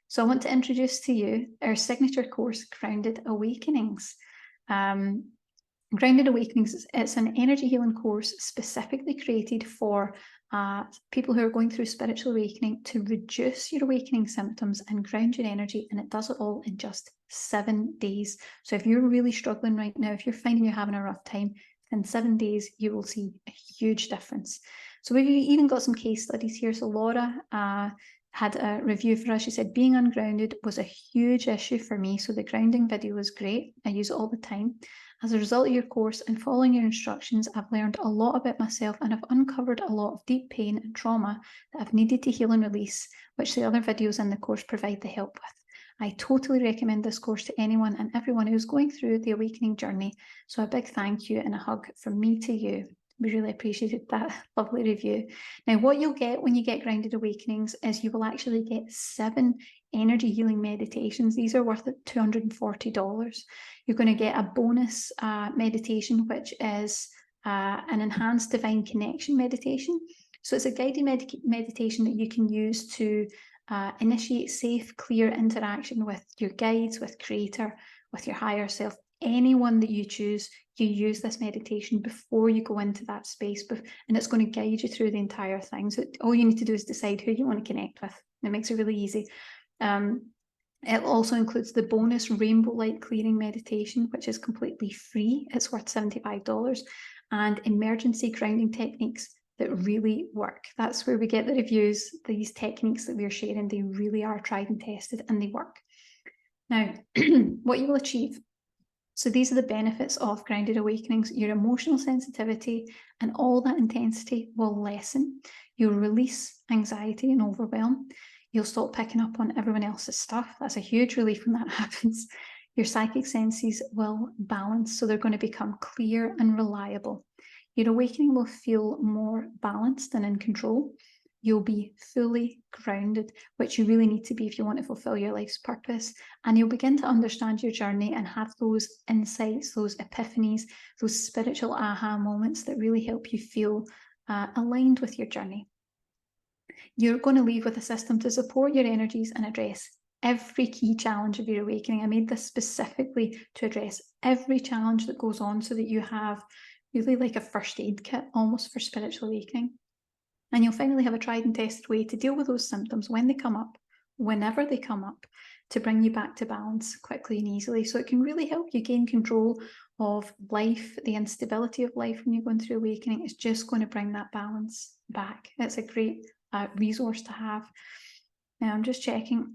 So I want to introduce to you our signature course, Grounded Awakenings. Grounded Awakenings, it's an energy healing course specifically created for people who are going through spiritual awakening to reduce your awakening symptoms and ground your energy, and it does it all in just 7 days. So if you're really struggling right now, if you're finding you're having a rough time, in 7 days, you will see a huge difference. So we've even got some case studies here. So Laura had a review for us. She said, being ungrounded was a huge issue for me. So the grounding video was great. I use it all the time. As a result of your course and following your instructions, I've learned a lot about myself and I've uncovered a lot of deep pain and trauma that I've needed to heal and release, which the other videos in the course provide the help with. I totally recommend this course to anyone and everyone who's going through the awakening journey. So a big thank you and a hug from me to you. We really appreciated that lovely review. Now, what you'll get when you get Grounded Awakenings is you will actually get 7 energy healing meditations. These are worth $240. You're going to get a bonus meditation, which is an enhanced divine connection meditation. So it's a guided meditation that you can use to initiate safe, clear interaction with your guides, with Creator, with your higher self, anyone that you choose. You use this meditation before you go into that space, and it's going to guide you through the entire thing. So all you need to do is decide who you want to connect with. It makes it really easy. It also includes the bonus rainbow light clearing meditation, which is completely free. It's worth $75, and emergency grounding techniques that really work. That's where we get the reviews. These techniques that we're sharing, they really are tried and tested and they work. Now, what you will achieve. So these are the benefits of Grounded Awakenings. Your emotional sensitivity and all that intensity will lessen. You'll release anxiety and overwhelm. You'll stop picking up on everyone else's stuff. That's a huge relief when that happens. Your psychic senses will balance, so they're going to become clear and reliable. Your awakening will feel more balanced and in control. You'll be fully grounded, which you really need to be if you want to fulfill your life's purpose. And you'll begin to understand your journey and have those insights, those epiphanies, those spiritual aha moments that really help you feel aligned with your journey. You're going to leave with a system to support your energies and address every key challenge of your awakening. I made this specifically to address every challenge that goes on so that you have really like a first aid kit almost for spiritual awakening. And you'll finally have a tried and tested way to deal with those symptoms when they come up, whenever they come up, to bring you back to balance quickly and easily. So it can really help you gain control of life. The instability of life when you're going through awakening is just going to bring that balance back. It's a great resource to have. Now I'm just checking.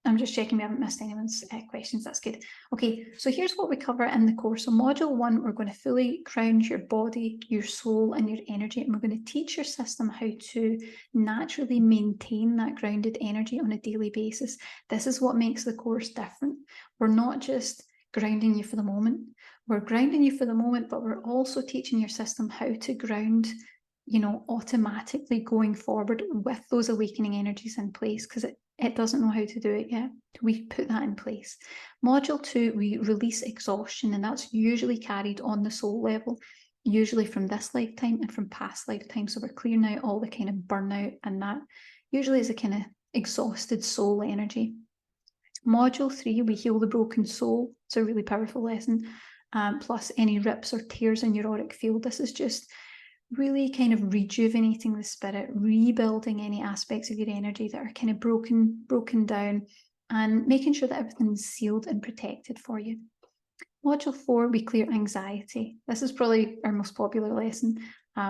I'm just checking we haven't missed anyone's questions. That's good. Okay, so here's what we cover in the course. So module 1, we're going to fully ground your body, your soul, and your energy. And we're going to teach your system how to naturally maintain that grounded energy on a daily basis. This is what makes the course different. We're not just grounding you for the moment. We're grounding you for the moment, but we're also teaching your system how to ground, automatically going forward with those awakening energies in place, because it doesn't know how to do it yet. We put that in place. Module 2, we release exhaustion, and that's usually carried on the soul level, usually from this lifetime and from past lifetimes. So we're clearing out all the kind of burnout, and that usually is a kind of exhausted soul energy. Module 3, we heal the broken soul. It's a really powerful lesson. Plus any rips or tears in your auric field. This is just really kind of rejuvenating the spirit, rebuilding any aspects of your energy that are kind of broken down, and making sure that everything's sealed and protected for you. Module 4, we clear anxiety. This is probably our most popular lesson.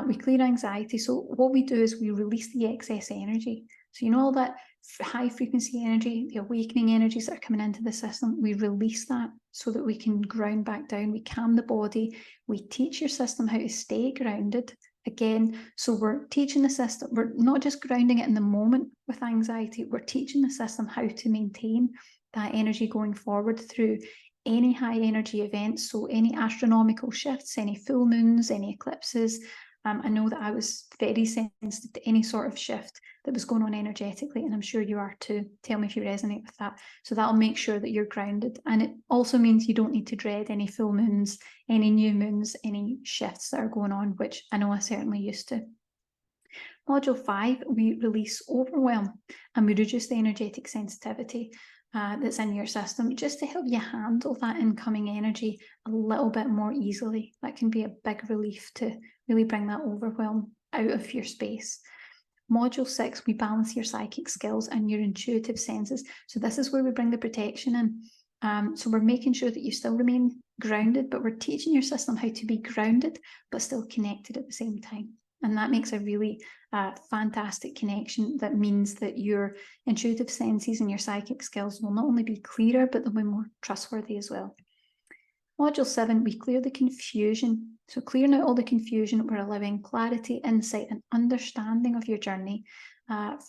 We clear anxiety. So what we do is we release the excess energy. So you know all that high frequency energy, the awakening energies that are coming into the system, we release that so that we can ground back down. We calm the body. We teach your system how to stay grounded. Again, so we're teaching the system, we're not just grounding it in the moment with anxiety, we're teaching the system how to maintain that energy going forward through any high energy events. So any astronomical shifts, any full moons, any eclipses. I know that I was very sensitive to any sort of shift that was going on energetically, and I'm sure you are too. Tell me if you resonate with that. So that'll make sure that you're grounded. And it also means you don't need to dread any full moons, any new moons, any shifts that are going on, which I know I certainly used to. Module 5, we release overwhelm and we reduce the energetic sensitivity that's in your system, just to help you handle that incoming energy a little bit more easily. That can be a big relief to really bring that overwhelm out of your space. Module 6, we balance your psychic skills and your intuitive senses. So this is where we bring the protection in. So we're making sure that you still remain grounded, but we're teaching your system how to be grounded, but still connected at the same time. And that makes a really fantastic connection. That means that your intuitive senses and your psychic skills will not only be clearer, but they'll be more trustworthy as well. Module 7, we clear the confusion. So clearing out all the confusion, we're allowing clarity, insight, and understanding of your journey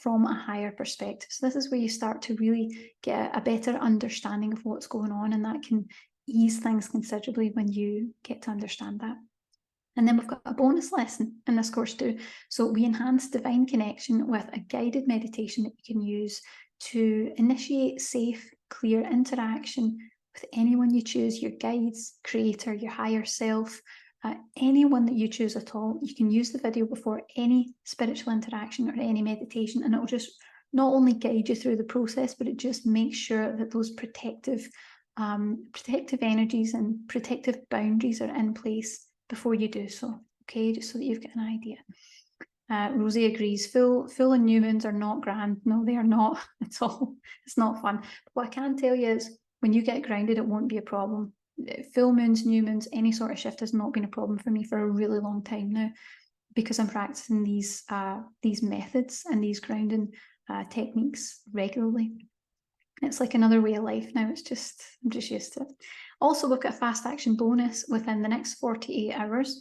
from a higher perspective. So this is where you start to really get a better understanding of what's going on, and that can ease things considerably when you get to understand that. And then we've got a bonus lesson in this course too. So we enhance divine connection with a guided meditation that you can use to initiate safe, clear interaction with anyone you choose, your guides, creator, your higher self, anyone that you choose at all. You can use the video before any spiritual interaction or any meditation, and it will just not only guide you through the process, but it just makes sure that those protective energies and protective boundaries are in place before you do so, okay, just so that you've got an idea. Rosie agrees, full and new moons are not grand. No, they are not at all. It's not fun. But what I can tell you is when you get grounded, it won't be a problem. Full moons, new moons, any sort of shift has not been a problem for me for a really long time now, because I'm practicing these methods and these grounding techniques regularly. It's like another way of life now. I'm just used to it. Also, we've got a fast action bonus within the next 48 hours.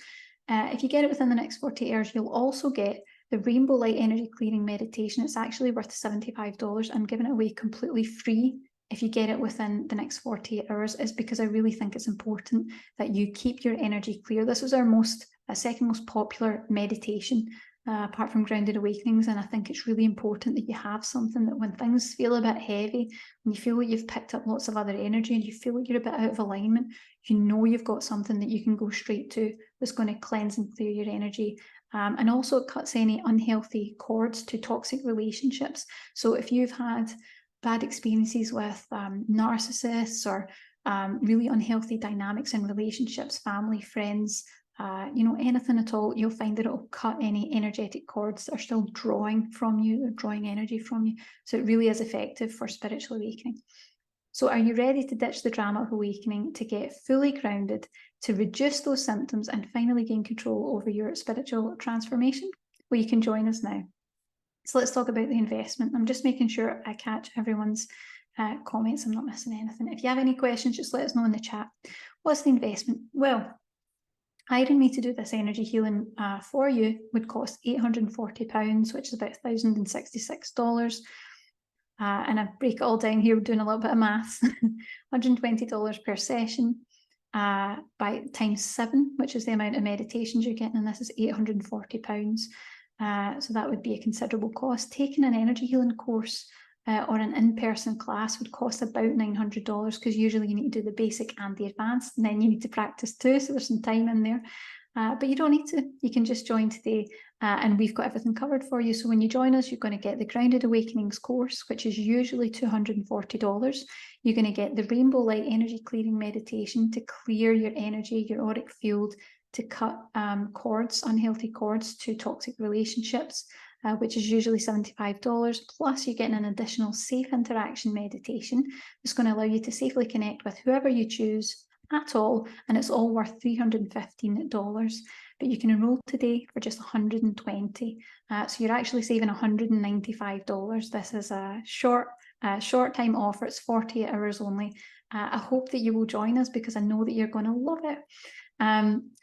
If you get it within the next 48 hours, you'll also get the Rainbow Light Energy Clearing Meditation. It's actually worth $75. I'm giving it away completely free if you get it within the next 48 hours, is because I really think it's important that you keep your energy clear. This is our second most popular meditation, apart from Grounded Awakenings, and I think it's really important that you have something that when things feel a bit heavy, when you feel like you've picked up lots of other energy and you feel like you're a bit out of alignment, you know you've got something that you can go straight to that's going to cleanse and clear your energy. And also it cuts any unhealthy cords to toxic relationships. So if you've had bad experiences with narcissists or really unhealthy dynamics in relationships, family, friends, anything at all, you'll find that it'll cut any energetic cords that are still drawing from you or drawing energy from you. So it really is effective for spiritual awakening. So are you ready to ditch the drama of awakening, to get fully grounded, to reduce those symptoms and finally gain control over your spiritual transformation? Well, you can join us now. So let's talk about the investment. I'm just making sure I catch everyone's comments. I'm not missing anything. If you have any questions, just let us know in the chat. What's the investment? Well, hiring me to do this energy healing for you would cost £840, which is about $1,066. And I break it all down here, we're doing a little bit of maths. $120 per session by times 7, which is the amount of meditations you're getting, and this is £840. So that would be a considerable cost. Taking an energy healing course or an in-person class would cost about $900, because usually you need to do the basic and the advanced, and then you need to practice too, so there's some time in there. But you don't need to. You can just join today and we've got everything covered for you. So when you join us, you're going to get the Grounded Awakenings course, which is usually $240. You're going to get the Rainbow Light Energy Clearing Meditation to clear your energy, your auric field, to cut cords, unhealthy cords to toxic relationships, which is usually $75. Plus, you're getting an additional safe interaction meditation that's going to allow you to safely connect with whoever you choose at all, and it's all worth $315. But you can enroll today for just $120. So you're actually saving $195. This is a short time offer. It's 48 hours only. I hope that you will join us because I know that you're going to love it.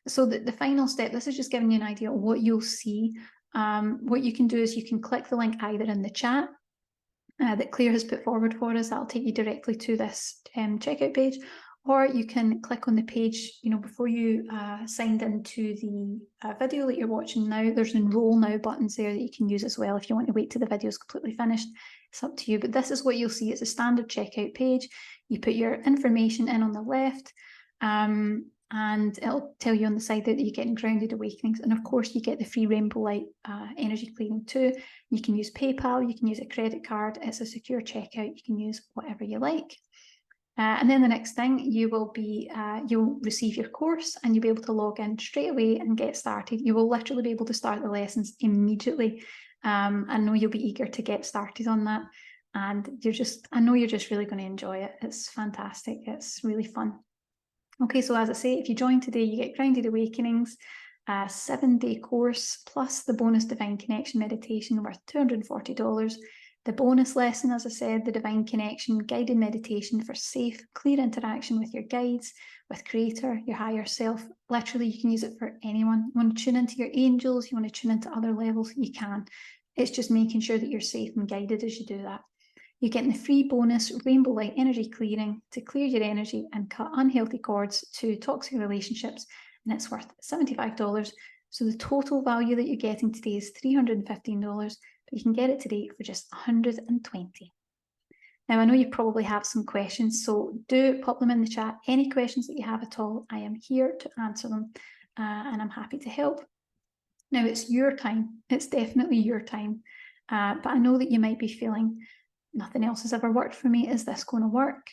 So the final step, this is just giving you an idea of what you'll see. What you can do is you can click the link either in the chat that Claire has put forward for us. That'll take you directly to this checkout page. Or you can click on the page, before you signed into the video that you're watching now. There's enroll now buttons there that you can use as well if you want to wait till the video is completely finished. It's up to you, but this is what you'll see. It's a standard checkout page. You put your information in on the left, and it'll tell you on the side there that you're getting Grounded Awakenings. And of course, you get the free Rainbow Light energy clearing too. You can use PayPal, you can use a credit card. It's a secure checkout. You can use whatever you like. And then the next thing, you'll receive your course and you'll be able to log in straight away and get started. You will literally be able to start the lessons immediately. I know you'll be eager to get started on that. And I know you're just really going to enjoy it. It's fantastic. It's really fun. Okay, so as I say, if you join today, you get Grounded Awakenings, a 7-day course, plus the bonus Divine Connection meditation worth $240. The bonus lesson, as I said, the Divine Connection guided meditation for safe, clear interaction with your guides, with Creator, your higher self. Literally, you can use it for anyone. You want to tune into your angels, you want to tune into other levels, you can. It's just making sure that you're safe and guided as you do that. You're getting the free bonus Rainbow Light Energy Clearing to clear your energy and cut unhealthy cords to toxic relationships, and it's worth $75. So the total value that you're getting today is $315. But you can get it today for just $120. Now, I know you probably have some questions, so do pop them in the chat. Any questions that you have at all, I am here to answer them, and I'm happy to help. Now, it's your time. It's definitely your time. But I know that you might be feeling, nothing else has ever worked for me. Is this going to work?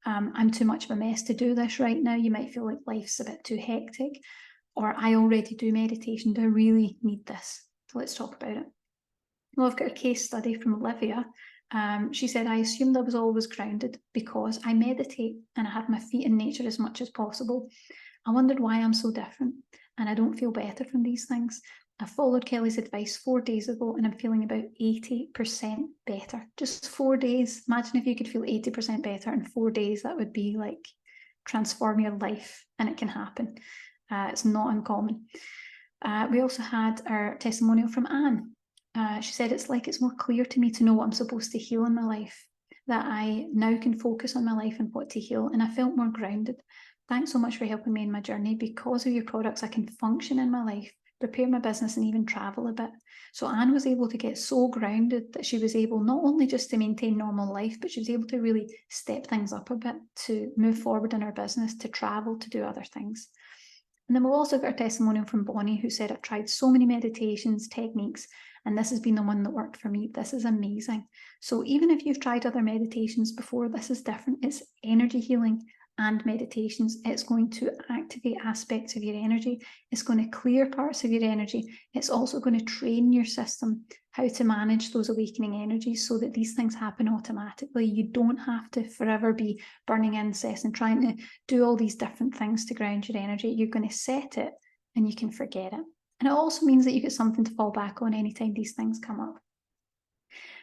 I'm too much of a mess to do this right now. You might feel like life's a bit too hectic, or I already do meditation. Do I really need this? So let's talk about it. Well, I've got a case study from Olivia. She said, I assumed I was always grounded because I meditate and I have my feet in nature as much as possible. I wondered why I'm so different and I don't feel better from these things. I followed Kelly's advice 4 days ago and I'm feeling about 80% better. Just 4 days. Imagine if you could feel 80% better in 4 days. That would be like transform your life, and it can happen. It's not uncommon. We also had our testimonial from Anne. She said, it's like it's more clear to me to know what I'm supposed to heal in my life, that I now can focus on my life and what to heal, and I felt more grounded. Thanks so much for helping me in my journey. Because of your products, I can function in my life, prepare my business, and even travel a bit. So Anne was able to get so grounded that she was able not only just to maintain normal life, but she was able to really step things up a bit to move forward in her business, to travel, to do other things. And then we'll also get a testimonial from Bonnie, who said, I've tried so many meditations, techniques, and this has been the one that worked for me. This is amazing. So even if you've tried other meditations before, this is different. It's energy healing and meditations. It's going to activate aspects of your energy. It's going to clear parts of your energy. It's also going to train your system how to manage those awakening energies so that these things happen automatically. You don't have to forever be burning incense and trying to do all these different things to ground your energy. You're going to set it and you can forget it. And it also means that you get something to fall back on anytime these things come up.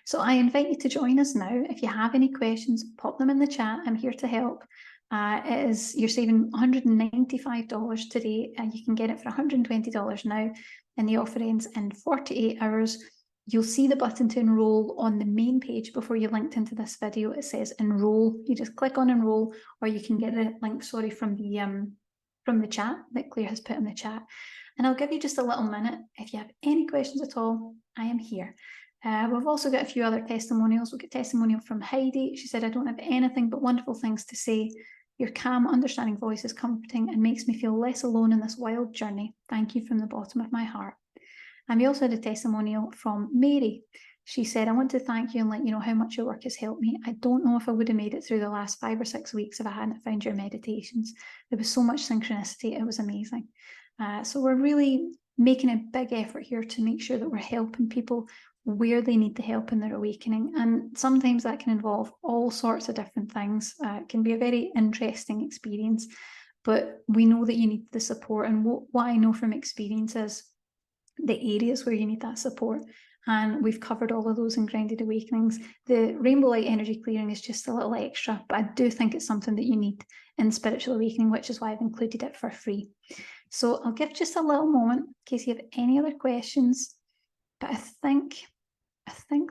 So I invite you to join us now. If you have any questions, pop them in the chat. I'm here to help. You're saving $195 today, and you can get it for $120 now. And the offer ends in 48 hours. You'll see the button to enroll on the main page before you linked into this video. It says enroll. You just click on enroll, or you can get the link, from the chat that Claire has put in the chat. And I'll give you just a little minute. If you have any questions at all, I am here. We've also got a few other testimonials. We've got a testimonial from Heidi. She said, I don't have anything but wonderful things to say. Your calm, understanding voice is comforting and makes me feel less alone in this wild journey. Thank you from the bottom of my heart. And we also had a testimonial from Mary. She said, I want to thank you and let you know how much your work has helped me. I don't know if I would have made it through the last 5 or 6 weeks if I hadn't found your meditations. There was so much synchronicity. It was amazing. So we're really making a big effort here to make sure that we're helping people where they need the help in their awakening. And sometimes that can involve all sorts of different things. It can be a very interesting experience, but we know that you need the support. And what I know from experience is the areas where you need that support. And we've covered all of those in Grounded Awakenings. The Rainbow Light Energy Clearing is just a little extra, but I do think it's something that you need in Spiritual Awakening, which is why I've included it for free. So I'll give just a little moment in case you have any other questions, but I think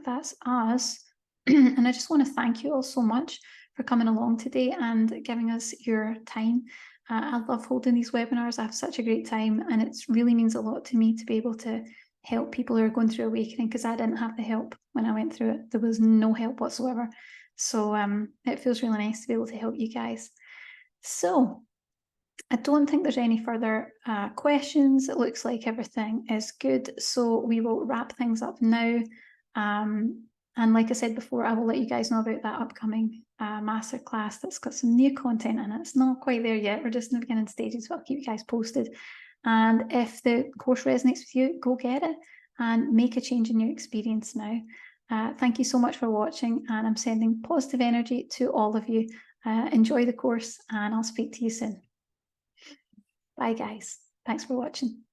that's us. And I just want to thank you all so much for coming along today and giving us your time. I love holding these webinars. I have such a great time, and it really means a lot to me to be able to help people who are going through awakening, because I didn't have the help when I went through it. There was no help whatsoever. So it feels really nice to be able to help you guys. So I don't think there's any further questions. It looks like everything is good. So we will wrap things up now. And like I said before, I will let you guys know about that upcoming masterclass that's got some new content in it. It's not quite there yet. We're just in the beginning stages, but I'll keep you guys posted. And if the course resonates with you, go get it and make a change in your experience now. Thank you so much for watching, and I'm sending positive energy to all of you. Enjoy the course, and I'll speak to you soon. Bye, guys. Thanks for watching.